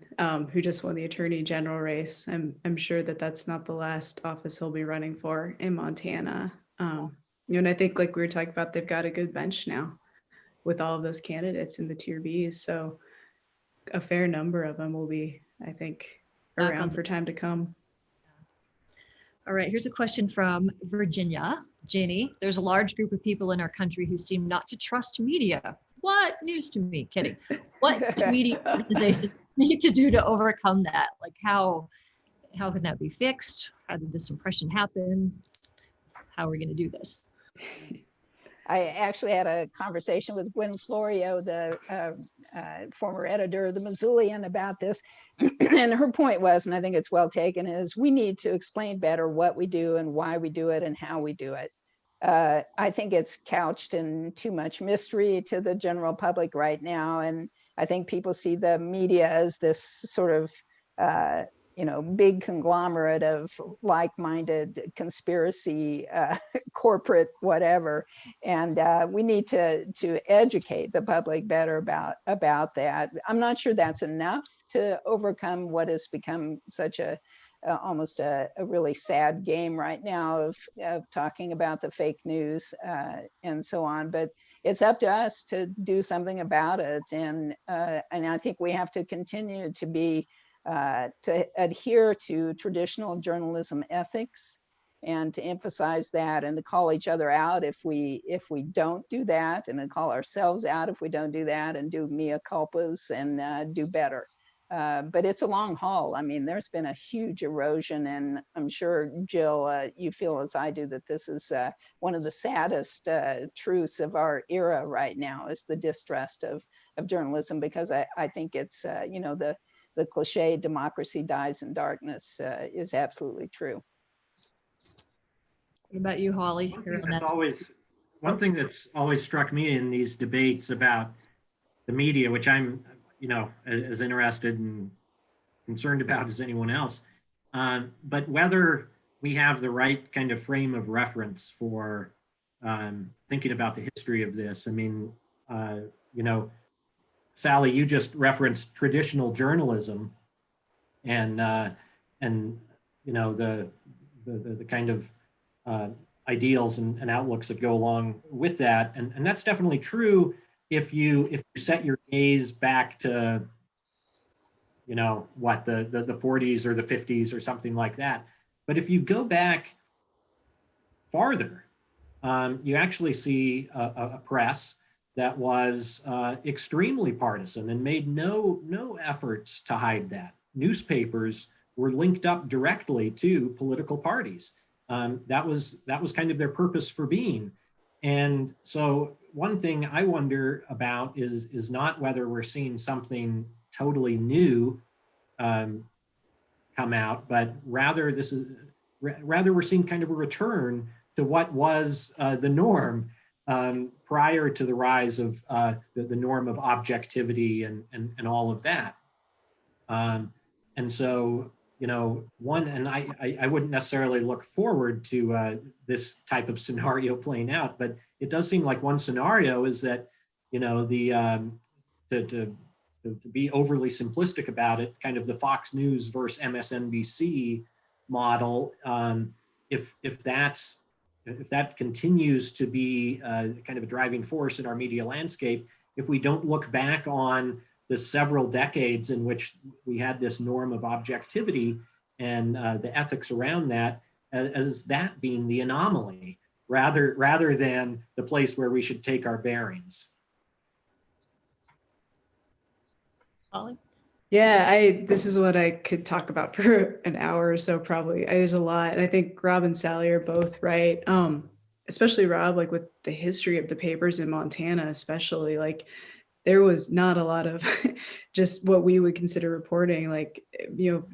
who just won the Attorney General race. I'm sure that's not the last office he'll be running for in Montana. And I think, like we were talking about, they've got a good bench now with all of those candidates in the tier Bs. So a fair number of them will be, I think, around for time to come. All right, here's a question from Virginia. Jenny, there's a large group of people in our country who seem not to trust media. What? News to me, kidding. What do media organizations need to do to overcome that? Like, how can that be fixed? How did this impression happen? How are we going to do this? I actually had a conversation with Gwen Florio, the former editor of the Missoulian, about this. And her point was, and I think it's well taken, is we need to explain better what we do and why we do it and how we do it. I think it's couched in too much mystery to the general public right now. And I think people see the media as this sort of big conglomerate of like-minded conspiracy, corporate whatever, and we need to educate the public better about that. I'm not sure that's enough to overcome what has become such almost a really sad game right now of talking about the fake news and so on. But it's up to us to do something about it, and I think we have to continue to be to adhere to traditional journalism ethics, and to emphasize that, and to call each other out if we don't do that, and to call ourselves out if we don't do that, and do mea culpas and do better. But it's a long haul. I mean, there's been a huge erosion, and I'm sure, Jill, you feel as I do that this is one of the saddest truths of our era right now, is the distrust of journalism, because I think it's, the cliche democracy dies in darkness is absolutely true. What about you, Holly? One thing that's always struck me in these debates about the media, which I'm as interested and concerned about as anyone else. But whether we have the right kind of frame of reference for thinking about the history of this. I mean, Sally, you just referenced traditional journalism and the kind of ideals and outlooks that go along with that. And that's definitely true if you set your gaze back to, the 40s or the 50s or something like that. But if you go back farther, you actually see a press that was extremely partisan and made no efforts to hide that. Newspapers were linked up directly to political parties. That was kind of their purpose for being. And so one thing I wonder about is not whether we're seeing something totally new come out, but rather we're seeing kind of a return to what was the norm prior to the rise of the norm of objectivity and all of that. And so, I wouldn't necessarily look forward to this type of scenario playing out, but it does seem like one scenario is that, to be overly simplistic about it, kind of the Fox News versus MSNBC model, if that continues to be kind of a driving force in our media landscape, if we don't look back on the several decades in which we had this norm of objectivity and the ethics around that as that being the anomaly rather than the place where we should take our bearings. Holly? Yeah, this is what I could talk about for an hour or so, probably. There's a lot. And I think Rob and Sally are both right. Especially Rob, like with the history of the papers in Montana, especially, like there was not a lot of just what we would consider reporting, like,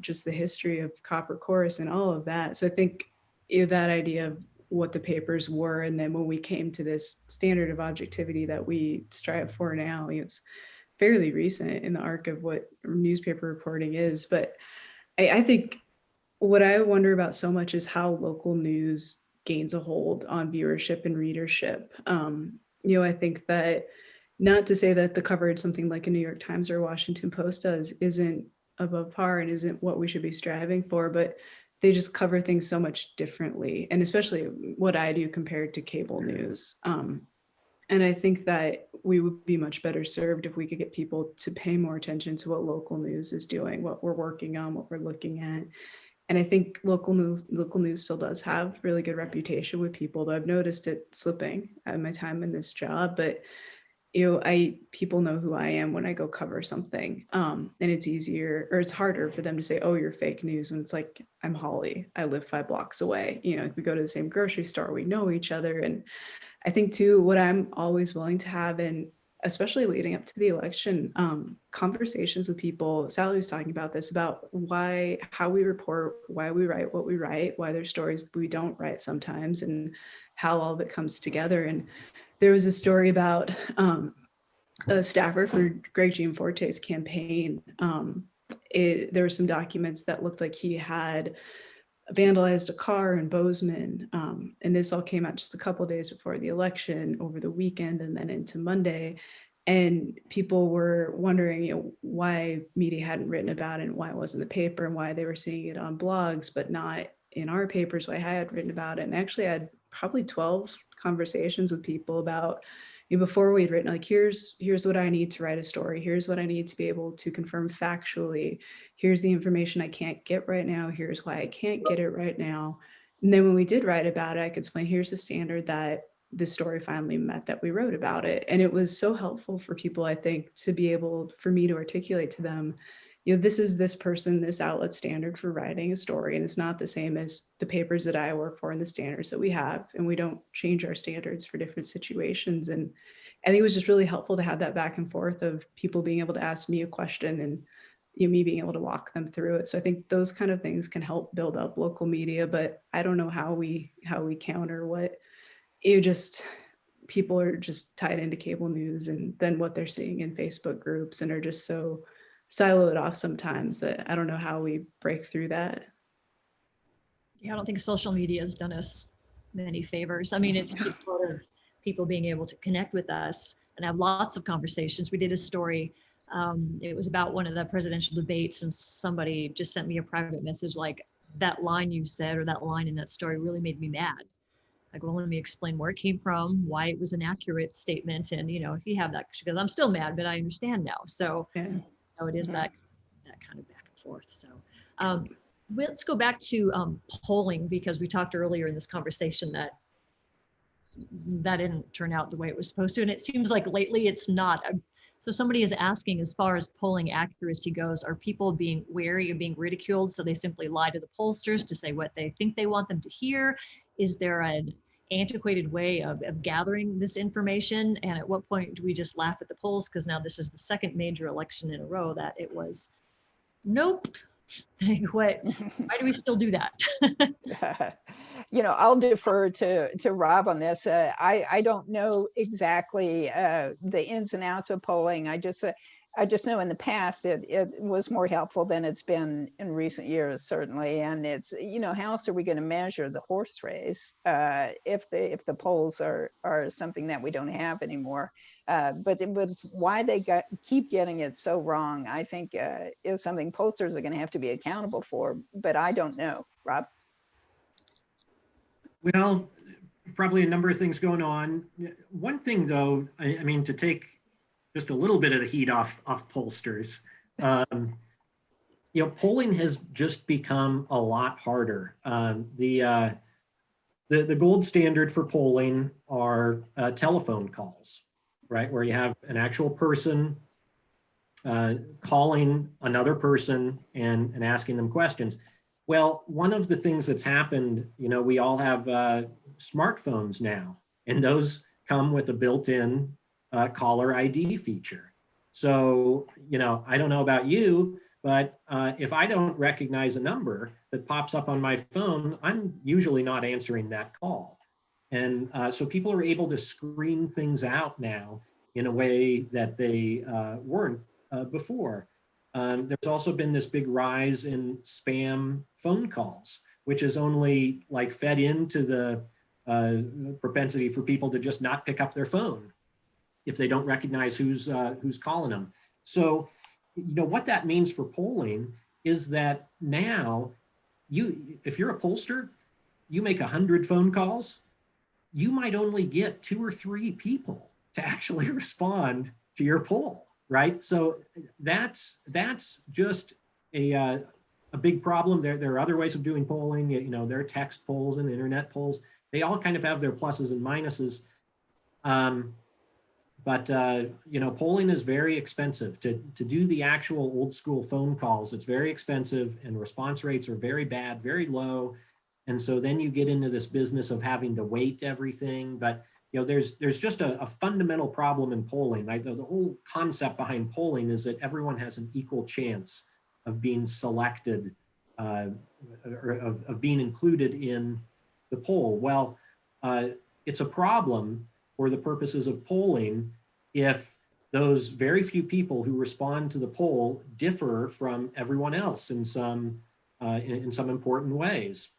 just the history of Copper Chorus and all of that. So I think that idea of what the papers were, and then when we came to this standard of objectivity that we strive for now, it's fairly recent in the arc of what newspaper reporting is. But I think what I wonder about so much is how local news gains a hold on viewership and readership. I think that, not to say that the coverage something like a New York Times or Washington Post does isn't above par and isn't what we should be striving for, but they just cover things so much differently. And especially what I do compared to cable news. And I think that we would be much better served if we could get people to pay more attention to what local news is doing, what we're working on, what we're looking at. And I think local news still does have really good reputation with people, though I've noticed it slipping at my time in this job. But people know who I am when I go cover something. And it's easier, or it's harder for them to say, oh, you're fake news, when it's like, I'm Holly, I live 5 blocks away. We go to the same grocery store, we know each other. And I think too, what I'm always willing to have, and especially leading up to the election, conversations with people. Sally was talking about this, about how we report, why we write what we write, why there's stories we don't write sometimes, and how all of it comes together. And there was a story about a staffer for Greg Gianforte's campaign. There were some documents that looked like he had vandalized a car in Bozeman. And this all came out just a couple of days before the election, over the weekend and then into Monday. And people were wondering, why media hadn't written about it, and why it wasn't in the paper, and why they were seeing it on blogs, but not in our papers, why I had written about it. And actually I had probably 12 conversations with people about, before we had written, like, here's what I need to write a story. Here's what I need to be able to confirm factually. Here's the information I can't get right now. Here's why I can't get it right now. And then when we did write about it, I could explain, here's the standard that the story finally met that we wrote about it. And it was so helpful for people, I think, to be able, for me to articulate to them, this is this person, this outlet standard for writing a story. And it's not the same as the papers that I work for and the standards that we have. And we don't change our standards for different situations. And I think it was just really helpful to have that back and forth of people being able to ask me a question and me being able to walk them through it. So I think those kind of things can help build up local media, but I don't know how we counter what just people are just tied into cable news and then what they're seeing in Facebook groups and are just so siloed off sometimes that I don't know how we break through that. Yeah, I don't think social media has done us many favors. I mean, it's part of people being able to connect with us and have lots of conversations. We did a story. It was about one of the presidential debates, and somebody just sent me a private message like, that line you said or that line in that story really made me mad. Like, well, let me explain where it came from, why it was an accurate statement. And, if you have that, she goes, I'm still mad, but I understand now. So Yeah. it is that kind of back and forth. So let's go back to polling, because we talked earlier in this conversation that didn't turn out the way it was supposed to. And it seems like lately it's not. So somebody is asking, as far as polling accuracy goes, are people being wary of being ridiculed? So they simply lie to the pollsters to say what they think they want them to hear? Is there an antiquated way of gathering this information? And at what point do we just laugh at the polls? Because now this is the second major election in a row that it was, nope. Like, why do we still do that? I'll defer to Rob on this. I don't know exactly the ins and outs of polling. I just know in the past it was more helpful than it's been in recent years, certainly. And it's, how else are we going to measure the horse race if the polls are something that we don't have anymore? But with why they keep getting it so wrong, I think is something pollsters are going to have to be accountable for. But I don't know, Rob. Well, probably a number of things going on. One thing, though, I mean, to take just a little bit of the heat off pollsters, polling has just become a lot harder. The gold standard for polling are telephone calls, right, where you have an actual person calling another person and asking them questions. Well, one of the things that's happened, we all have smartphones now, and those come with a built-in caller ID feature. So, I don't know about you, but if I don't recognize a number that pops up on my phone, I'm usually not answering that call. And so people are able to screen things out now in a way that they weren't before. There's also been this big rise in spam phone calls, which is only like fed into the propensity for people to just not pick up their phone if they don't recognize who's calling them. So, what that means for polling is that now if you're a pollster, you make 100 phone calls, you might only get 2 or 3 people to actually respond to your poll. Right, so that's just a big problem. There are other ways of doing polling. There are text polls and internet polls. They all kind of have their pluses and minuses. But polling is very expensive. To do the actual old school phone calls, it's very expensive, and response rates are very bad, very low. And so then you get into this business of having to weight everything. But there's just a fundamental problem in polling. The whole concept behind polling is that everyone has an equal chance of being selected or of being included in the poll. Well, it's a problem for the purposes of polling if those very few people who respond to the poll differ from everyone else in some important ways.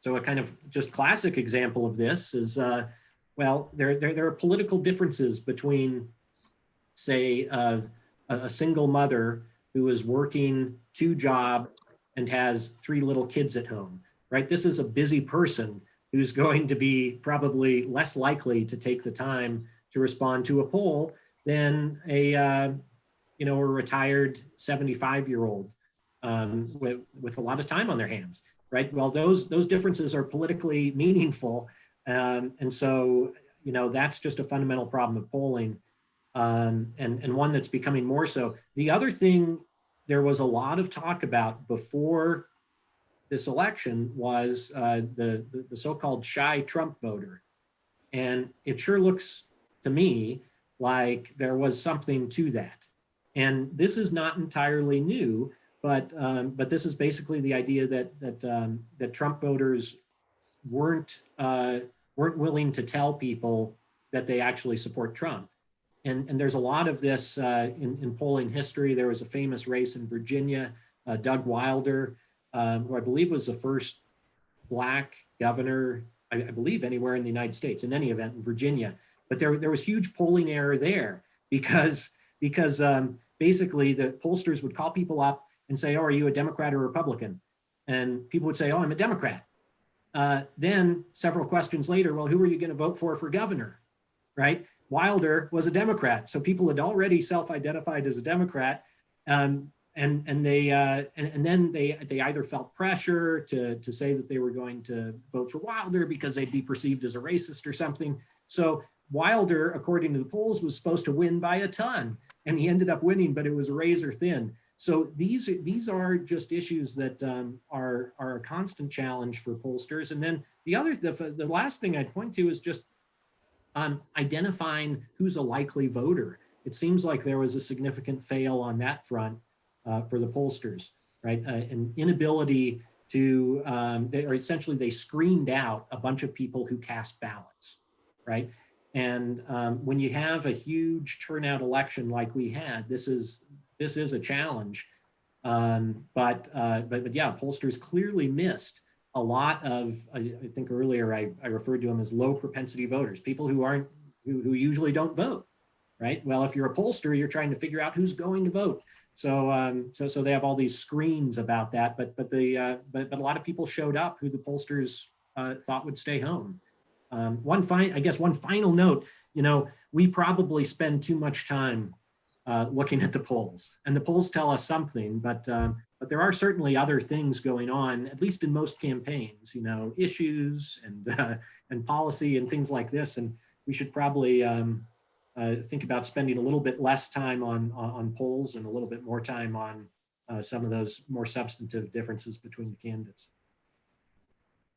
So a kind of just classic example of this is well, there are political differences between, say, a single mother who is working 2 jobs and has 3 little kids at home, right? This is a busy person who's going to be probably less likely to take the time to respond to a poll than a retired 75-year-old with a lot of time on their hands, right? Well, those differences are politically meaningful. And so, that's just a fundamental problem of polling, and one that's becoming more so. The other thing there was a lot of talk about before this election was the so-called shy Trump voter. And it sure looks to me like there was something to that. And this is not entirely new, but this is basically the idea that Trump voters weren't willing to tell people that they actually support Trump. And there's a lot of this in polling history. There was a famous race in Virginia, Doug Wilder, who I believe was the first Black governor, I believe, anywhere in the United States, in any event, in Virginia. But there was huge polling error there because basically the pollsters would call people up and say, oh, are you a Democrat or Republican? And people would say, oh, I'm a Democrat. Then several questions later, well, who are you going to vote for governor, right? Wilder was a Democrat, so people had already self-identified as a Democrat, and then they either felt pressure to say that they were going to vote for Wilder because they'd be perceived as a racist or something. So Wilder, according to the polls, was supposed to win by a ton, and he ended up winning, but it was razor thin. So these are just issues that are a constant challenge for pollsters. And then the last thing I'd point to is just identifying who's a likely voter. It seems like there was a significant fail on that front for the pollsters, right? An inability to, essentially they screened out a bunch of people who cast ballots, right? And when you have a huge turnout election like we had, this is a challenge. But yeah, pollsters clearly missed a lot of, I think earlier I referred to them as low propensity voters, people who usually don't vote, right? Well, if you're a pollster, you're trying to figure out who's going to vote. So so they have all these screens about that, but a lot of people showed up who the pollsters thought would stay home. One final note, we probably spend too much time looking at the polls, and the polls tell us something, but there are certainly other things going on, at least in most campaigns, issues and policy and things like this. And we should probably think about spending a little bit less time on polls and a little bit more time on some of those more substantive differences between the candidates.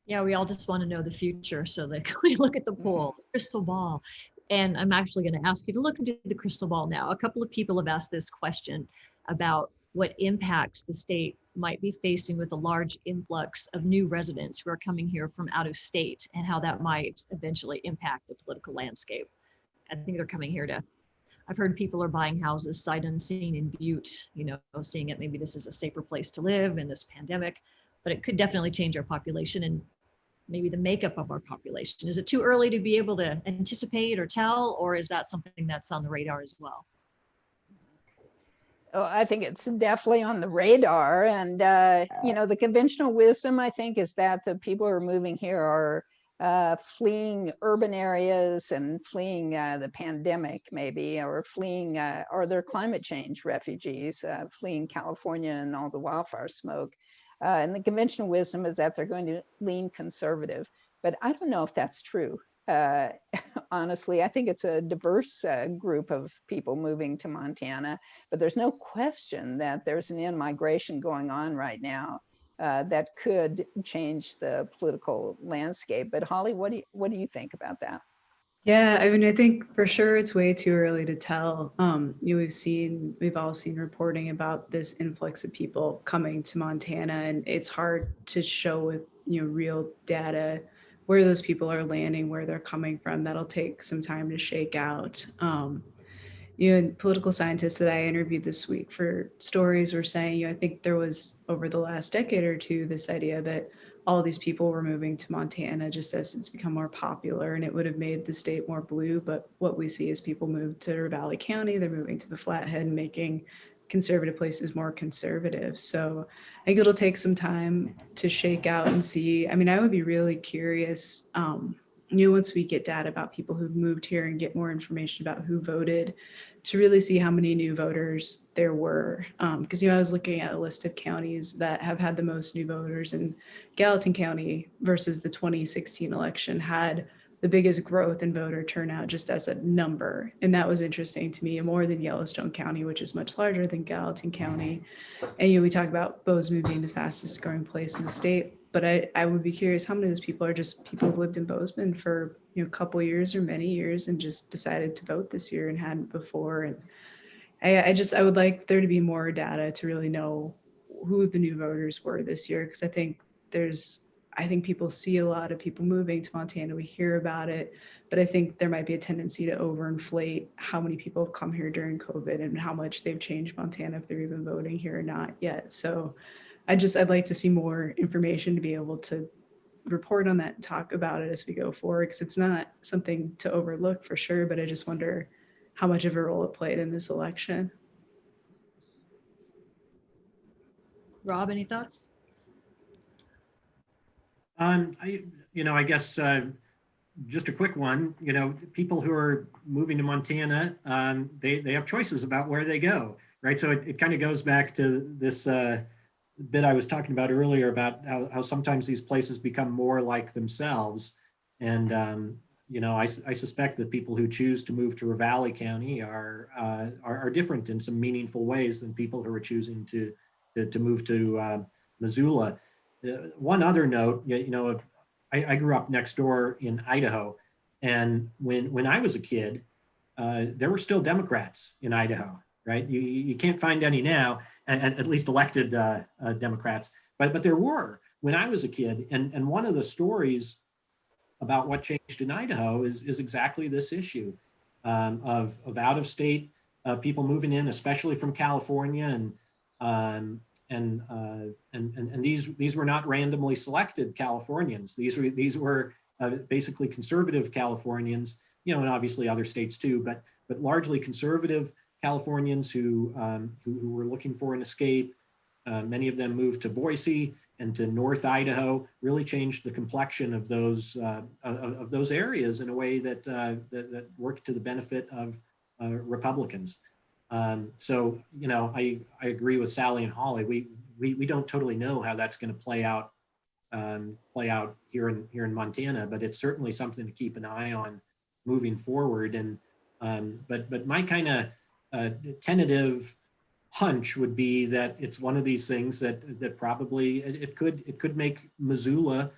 Yeah, we all just want to know the future. So that we look at the poll, crystal ball. And I'm actually going to ask you to look into the crystal ball now. A couple of people have asked this question about what impacts the state might be facing with a large influx of new residents who are coming here from out of state, and how that might eventually impact the political landscape. I think they're coming here I've heard people are buying houses sight unseen in Butte, seeing it, maybe this is a safer place to live in this pandemic, but it could definitely change our population and maybe the makeup of our population. Is it too early to be able to anticipate or tell, or is that something that's on the radar as well? Oh, I think it's definitely on the radar. And, the conventional wisdom, I think, is that the people who are moving here are fleeing urban areas and fleeing the pandemic, maybe, or fleeing, or they're climate change refugees, fleeing California and all the wildfire smoke. And the conventional wisdom is that they're going to lean conservative, but I don't know if that's true. Honestly, I think it's a diverse group of people moving to Montana, but there's no question that there's an in-migration going on right now that could change the political landscape. But Holly, what do you think about that? Yeah, I mean, I think for sure it's way too early to tell. We've all seen reporting about this influx of people coming to Montana, and it's hard to show with real data where those people are landing, where they're coming from. That'll take some time to shake out. And political scientists that I interviewed this week for stories were saying, I think there was over the last decade or two this idea that all these people were moving to Montana just as it's become more popular, and it would have made the state more blue. But what we see is people move to Ravalli County, they're moving to the Flathead, making conservative places more conservative. So I think it'll take some time to shake out and see. I mean, I would be really curious, once we get data about people who've moved here and get more information about who voted, to really see how many new voters there were. Because, I was looking at a list of counties that have had the most new voters, and Gallatin County versus the 2016 election had the biggest growth in voter turnout just as a number. And that was interesting to me, more than Yellowstone County, which is much larger than Gallatin County. And we talk about Bozeman being the fastest growing place in the state. But I would be curious how many of those people are just people who've lived in Bozeman for a couple years or many years and just decided to vote this year and hadn't before. And I would like there to be more data to really know who the new voters were this year, because I think I think people see a lot of people moving to Montana. We hear about it, but I think there might be a tendency to overinflate how many people have come here during COVID and how much they've changed Montana, if they're even voting here or not yet. So I'd like to see more information to be able to report on that and talk about it as we go forward, because it's not something to overlook for sure, but I just wonder how much of a role it played in this election. Rob, any thoughts? I guess just a quick one. People who are moving to Montana, they have choices about where they go, right? So it kind of goes back to this bit I was talking about earlier about how sometimes these places become more like themselves. And, I suspect that people who choose to move to Ravalli County are different in some meaningful ways than people who are choosing to move to Missoula. One other note, I grew up next door in Idaho, and when I was a kid, there were still Democrats in Idaho, right? You can't find any now, at least elected Democrats, but there were when I was a kid. And one of the stories about what changed in Idaho is exactly this issue of out-of-state people moving in, especially from California, and these were not randomly selected Californians. These were basically conservative Californians, and obviously other states too, but largely conservative Californians who were looking for an escape. Many of them moved to Boise and to North Idaho. Really changed the complexion of those areas in a way that worked to the benefit of Republicans. So I agree with Sally and Holly. We don't totally know how that's going to play out here in Montana, but it's certainly something to keep an eye on moving forward. And but my kind of tentative hunch would be that it's one of these things that probably it could make Missoula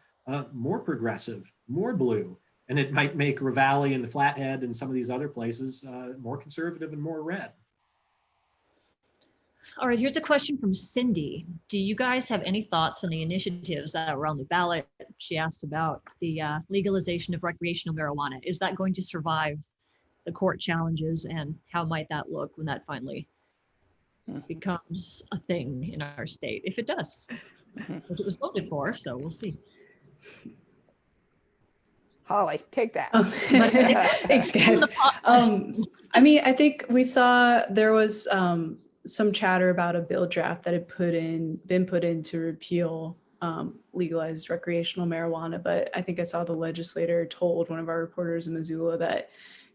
more progressive, more blue, and it might make Ravalli and the Flathead and some of these other places more conservative and more red. All right, here's a question from Cindy. Do you guys have any thoughts on the initiatives that were on the ballot? She asks about the legalization of recreational marijuana. Is that going to survive the court challenges, and how might that look when that finally becomes a thing in our state, if it does? Which it was voted for, so we'll see. Holly, take that. Thanks, guys. I think we saw there was some chatter about a bill draft that had been put in to repeal legalized recreational marijuana, but I think I saw the legislator told one of our reporters in Missoula that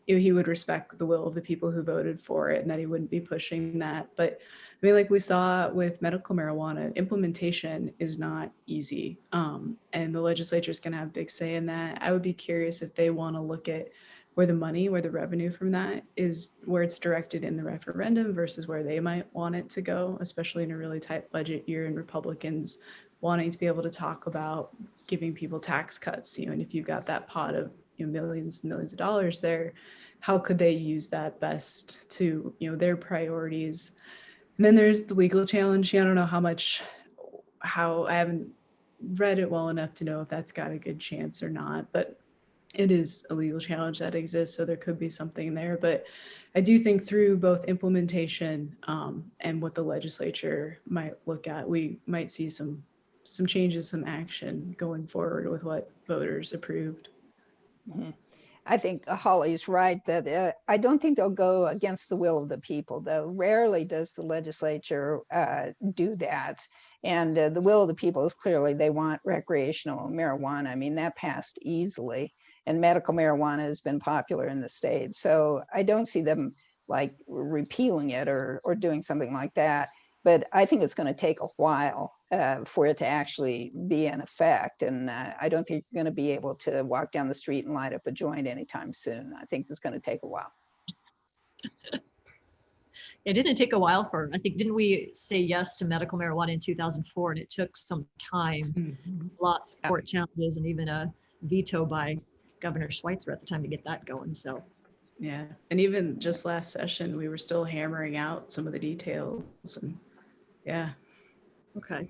he would respect the will of the people who voted for it and that he wouldn't be pushing that. But I mean, like we saw with medical marijuana, implementation is not easy. And the legislature is going to have a big say in that. I would be curious if they want to look at where the revenue from that is, where it's directed in the referendum versus where they might want it to go, especially in a really tight budget year and Republicans wanting to be able to talk about giving people tax cuts, and if you've got that pot of millions and millions of dollars there, how could they use that best to their priorities? And then there's the legal challenge. I don't know how I haven't read it well enough to know if that's got a good chance or not, but it is a legal challenge that exists, so there could be something there. But I do think through both implementation and what the legislature might look at, we might see some changes, some action going forward with what voters approved. Mm-hmm. I think Holly's right that I don't think they'll go against the will of the people, though. Rarely does the legislature do that. And the will of the people is clearly they want recreational marijuana. I mean, that passed easily. And medical marijuana has been popular in the state. So I don't see them like repealing it or doing something like that. But I think it's going to take a while for it to actually be in effect. And I don't think you're going to be able to walk down the street and light up a joint anytime soon. I think it's going to take a while. It didn't take a while didn't we say yes to medical marijuana in 2004, and it took some time, lots of court challenges, and even a veto by Governor Schweitzer at the time to get that going. So yeah, and even just last session, we were still hammering out some of the details. And yeah. Okay.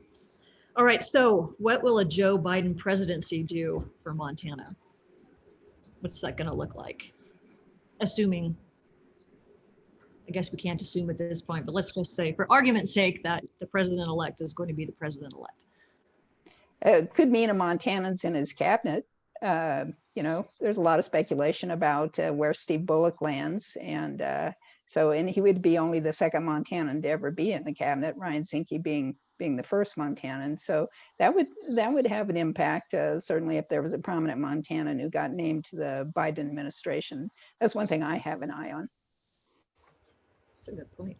All right, so what will a Joe Biden presidency do for Montana? What's that going to look like? Assuming, I guess we can't assume at this point, but let's just say for argument's sake that the president-elect is going to be the president-elect. It could mean a Montanans in his cabinet. You know, there's a lot of speculation about where Steve Bullock lands. And and he would be only the second Montanan to ever be in the cabinet, Ryan Zinke being the first Montanan. So that would have an impact, certainly if there was a prominent Montanan who got named to the Biden administration. That's one thing I have an eye on. That's a good point.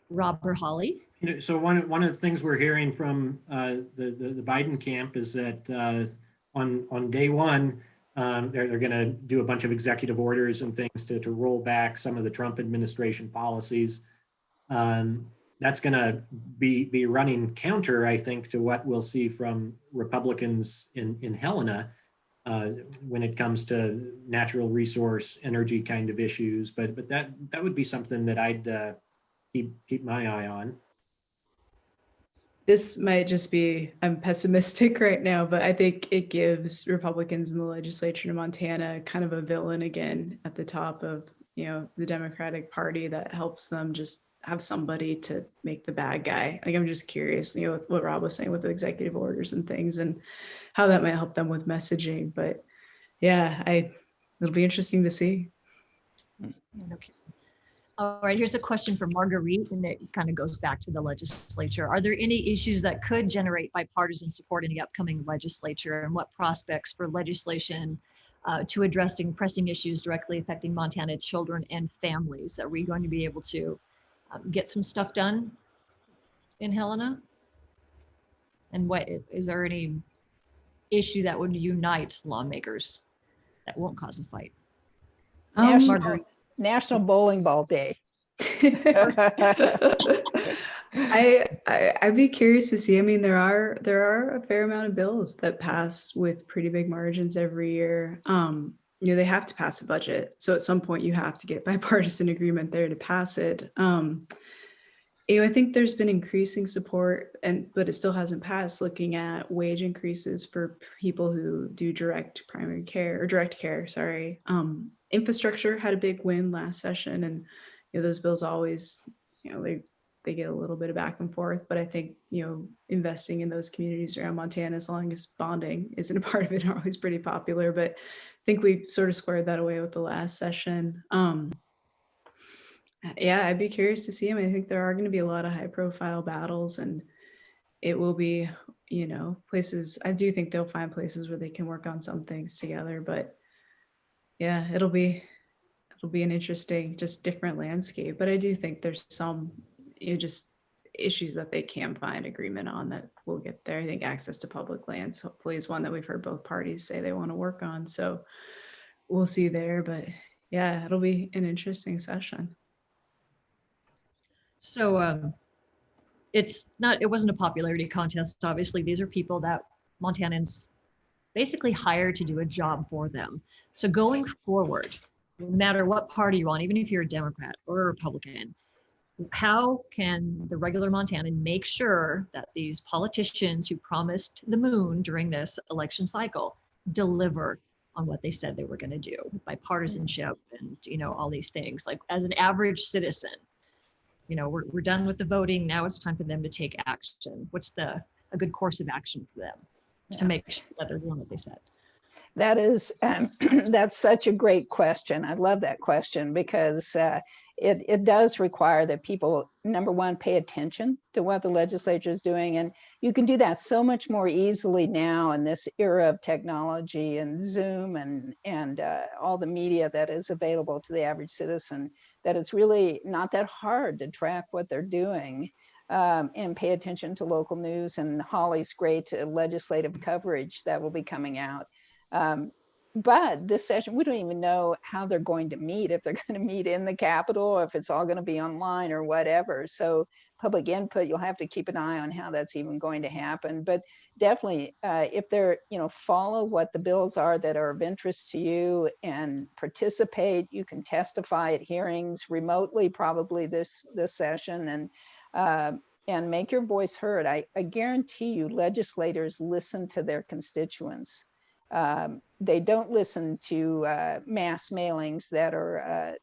Rob or Holly? You know, so one of the things we're hearing from the Biden camp is that on day one, they're going to do a bunch of executive orders and things to roll back some of the Trump administration policies. That's going to be running counter, I think, to what we'll see from Republicans in Helena when it comes to natural resource energy kind of issues. But that would be something that I'd keep my eye on. This might just be, I'm pessimistic right now, but I think it gives Republicans in the legislature in Montana kind of a villain again at the top of, you know, the Democratic Party that helps them just have somebody to make the bad guy. Like, I'm just curious, you know, what Rob was saying with the executive orders and things and how that might help them with messaging. But yeah, it'll be interesting to see. Okay. All right, here's a question from Marguerite, and it kind of goes back to the legislature. Are there any issues that could generate bipartisan support in the upcoming legislature, and what prospects for legislation to addressing pressing issues directly affecting Montana children and families? Are we going to be able to get some stuff done in Helena? And what is there any issue that would unite lawmakers that won't cause a fight? Marguerite. National Bowling Ball Day. I'd be curious to see. I mean, there are a fair amount of bills that pass with pretty big margins every year. You know, they have to pass a budget, so at some point you have to get bipartisan agreement there to pass it. You know, I think there's been increasing support, but it still hasn't passed. Looking at wage increases for people who do direct care. Sorry. Infrastructure had a big win last session, and you know, those bills always, you know, they get a little bit of back and forth, but I think, you know, investing in those communities around Montana, as long as bonding isn't a part of it, are always pretty popular. But I think we sort of squared that away with the last session. Yeah, I'd be curious to see. I mean, I think there are going to be a lot of high profile battles, and it will be, you know, places, I do think they'll find places where they can work on some things together, but yeah, it'll be an interesting, just different landscape. But I do think there's some, you know, just issues that they can find agreement on that will get there. I think access to public lands hopefully is one that we've heard both parties say they want to work on. So we'll see there, but yeah, it'll be an interesting session. So it wasn't a popularity contest. Obviously, these are people that Montanans basically hired to do a job for them. So going forward, no matter what party you're on, even if you're a Democrat or a Republican, how can the regular Montanan make sure that these politicians who promised the moon during this election cycle deliver on what they said they were going to do with bipartisanship and, you know, all these things? Like, as an average citizen, you know, we're done with the voting. Now it's time for them to take action. What's a good course of action for them to make sure that they're doing what they said? That is, that's such a great question. I love that question because it does require that people, number one, pay attention to what the legislature is doing. And you can do that so much more easily now in this era of technology and Zoom and all the media that is available to the average citizen, that it's really not that hard to track what they're doing. And pay attention to local news and Holly's great legislative coverage that will be coming out. But this session, we don't even know how they're going to meet, if they're going to meet in the Capitol, or if it's all going to be online or whatever. So public input, you'll have to keep an eye on how that's even going to happen. But definitely, if they're, you know, follow what the bills are that are of interest to you and participate. You can testify at hearings remotely, probably this session, and make your voice heard. I guarantee you legislators listen to their constituents. They don't listen to mass mailings that are,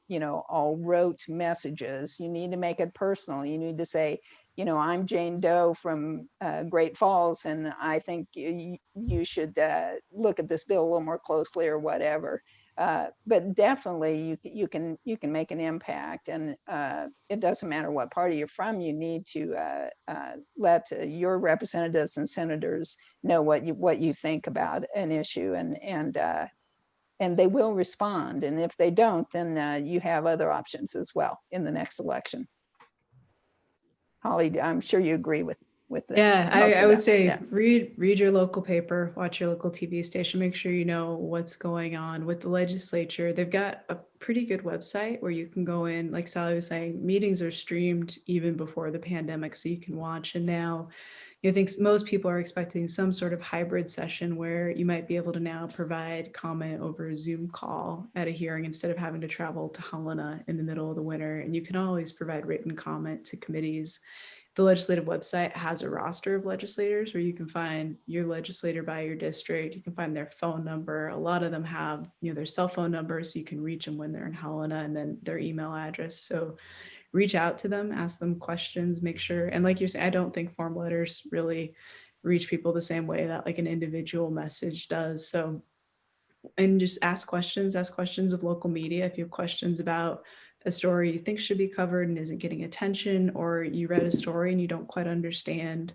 all rote messages. You need to make it personal. You need to say, I'm Jane Doe from Great Falls, and I think you should look at this bill a little more closely or whatever. But definitely you can make an impact, and it doesn't matter what party you're from. You need to let your representatives and senators know what you think about an issue, and they will respond. And if they don't, then you have other options as well in the next election. Holly, I'm sure you agree with that. Yeah, I would say read your local paper, watch your local TV station, make sure you know what's going on with the legislature. They've got a pretty good website where you can go in, like Sally was saying, meetings are streamed even before the pandemic, so you can watch. And now I think most people are expecting some sort of hybrid session where you might be able to now provide comment over a Zoom call at a hearing instead of having to travel to Helena in the middle of the winter. And you can always provide written comment to committees. The legislative website has a roster of legislators where you can find your legislator by your district. You can find their phone number. A lot of them have, their cell phone numbers, so you can reach them when they're in Helena, and then their email address. So reach out to them, ask them questions, make sure. And like you're saying, I don't think form letters really reach people the same way that like an individual message does. So, and just ask questions of local media. If you have questions about a story you think should be covered and isn't getting attention, or you read a story and you don't quite understand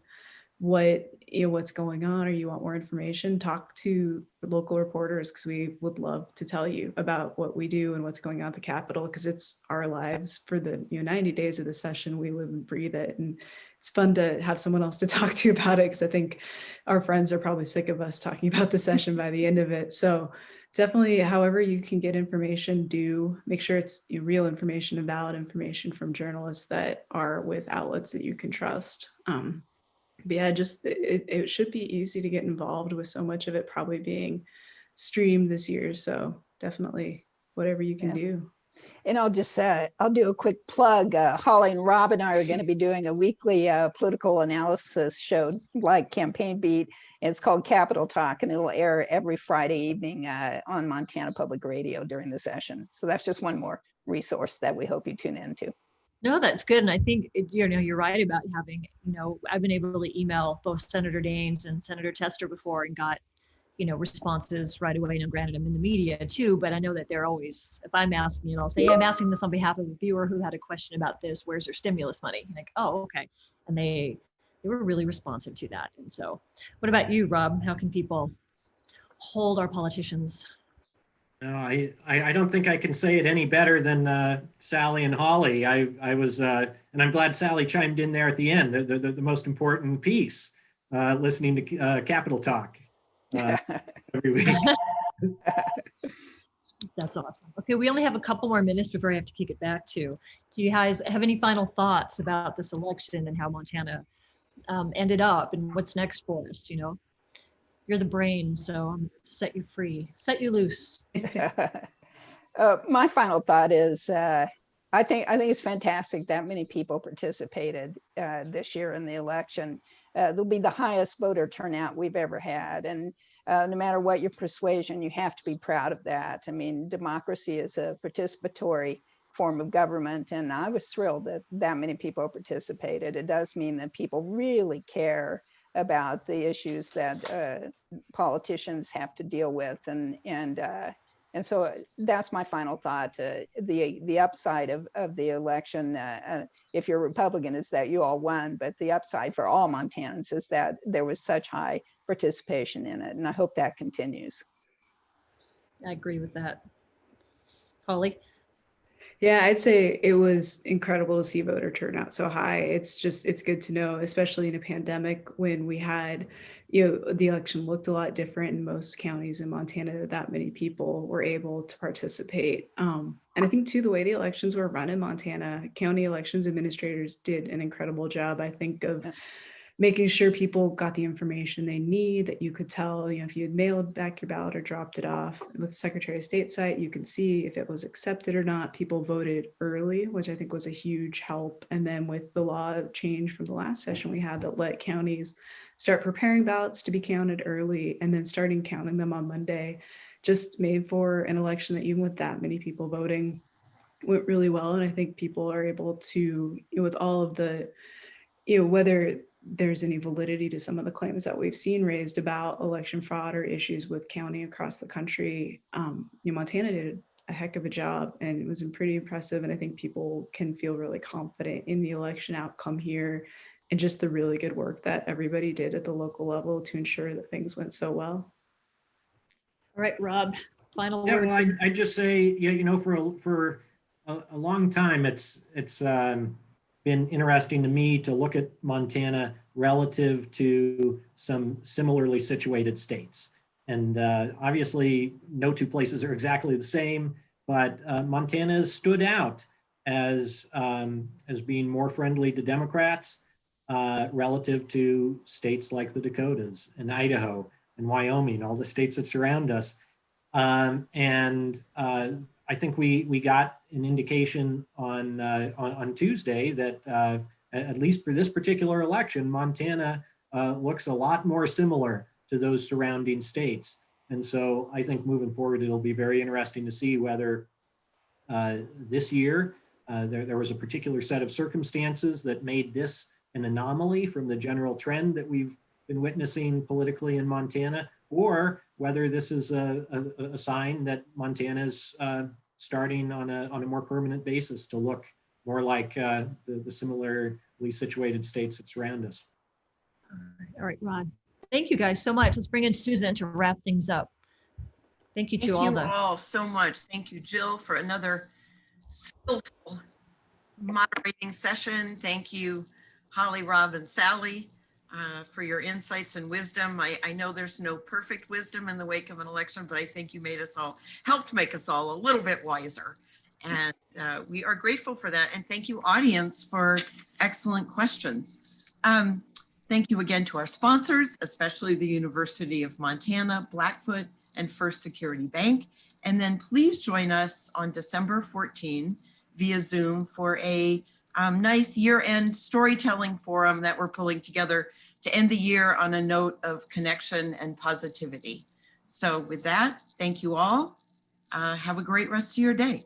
what's going on, or you want more information, talk to local reporters, because we would love to tell you about what we do and what's going on at the Capitol, because it's our lives for the 90 days of the session. We live and breathe it, and it's fun to have someone else to talk to about it, because I think our friends are probably sick of us talking about the session by the end of it. So definitely, however you can get information, do make sure it's real information and valid information from journalists that are with outlets that you can trust. But yeah, just it should be easy to get involved with so much of it probably being streamed this year. So definitely whatever you can do. And I'll just I'll do a quick plug. Holly and Rob and I are going to be doing a weekly political analysis show, like Campaign Beat. It's called Capitol Talk, and it'll air every Friday evening on Montana Public Radio during the session. So that's just one more resource that we hope you tune into. No, that's good. And I think, you're right about having, I've been able to email both Senator Daines and Senator Tester before and got, responses right away. And granted, I'm in the media too, but I know that they're always, if I'm asking, I'll say, hey, I'm asking this on behalf of a viewer who had a question about this. Where's their stimulus money? And like, oh, okay. And they were really responsive to that. And so what about you, Rob? How can people hold our politicians? No, I don't think I can say it any better than Sally and Holly. I was, and I'm glad Sally chimed in there at the end, the most important piece, listening to Capitol Talk every week. That's awesome. Okay, we only have a couple more minutes before I have to kick it back to. Do you guys have any final thoughts about this election and how Montana ended up and what's next for us? You're the brain, so I'm gonna set you free, set you loose. My final thought is, I think it's fantastic that many people participated this year in the election. There'll be the highest voter turnout we've ever had, and no matter what your persuasion, you have to be proud of that. I mean, democracy is a participatory form of government, and I was thrilled that many people participated. It does mean that people really care about the issues that politicians have to deal with, and so that's my final thought. The upside of the election, if you're a Republican, is that you all won, but the upside for all Montanans is that there was such high participation in it, and I hope that continues. I agree with that. Holly? Yeah, I'd say it was incredible to see voter turnout so high. It's good to know, especially in a pandemic when we had, the election looked a lot different in most counties in Montana, that many people were able to participate. And I think too, the way the elections were run in Montana, county elections administrators did an incredible job. I think of making sure people got the information they need, that you could tell, if you had mailed back your ballot or dropped it off. With the Secretary of State site, you can see if it was accepted or not. People voted early, which I think was a huge help. And then with the law change from the last session we had that let counties start preparing ballots to be counted early and then starting counting them on Monday, just made for an election that even with that many people voting went really well. And I think people are able to, with all of the, whether there's any validity to some of the claims that we've seen raised about election fraud or issues with counting across the country, Montana did a heck of a job and it was pretty impressive. And I think people can feel really confident in the election outcome here and just the really good work that everybody did at the local level to ensure that things went so well. All right, Rob, final Yeah, word. well, I just say, for a long time, it's been interesting to me to look at Montana relative to some similarly situated states. And obviously, no two places are exactly the same, but Montana has stood out as being more friendly to Democrats relative to states like the Dakotas and Idaho and Wyoming, all the states that surround us. I think we got an indication on Tuesday that at least for this particular election, Montana looks a lot more similar to those surrounding states. And so I think moving forward, it'll be very interesting to see whether this year there was a particular set of circumstances that made this an anomaly from the general trend that we've been witnessing politically in Montana, or whether this is a sign that Montana is starting on a more permanent basis to look more like the similarly situated states that surround us. All right, Rod. Thank you guys so much. Let's bring in Susan to wrap things up. Thank you to Thank all you the. all so much. Thank you, Jill, for another skillful moderating session. Thank you, Holly, Rob, and Sally, for your insights and wisdom. I know there's no perfect wisdom in the wake of an election, but I think you helped make us all a little bit wiser. And we are grateful for that. And thank you, audience, for excellent questions. Thank you again to our sponsors, especially the University of Montana, Blackfoot, and First Security Bank. And then please join us on December 14 via Zoom for a nice year-end storytelling forum that we're pulling together to end the year on a note of connection and positivity. So with that, thank you all. Have a great rest of your day.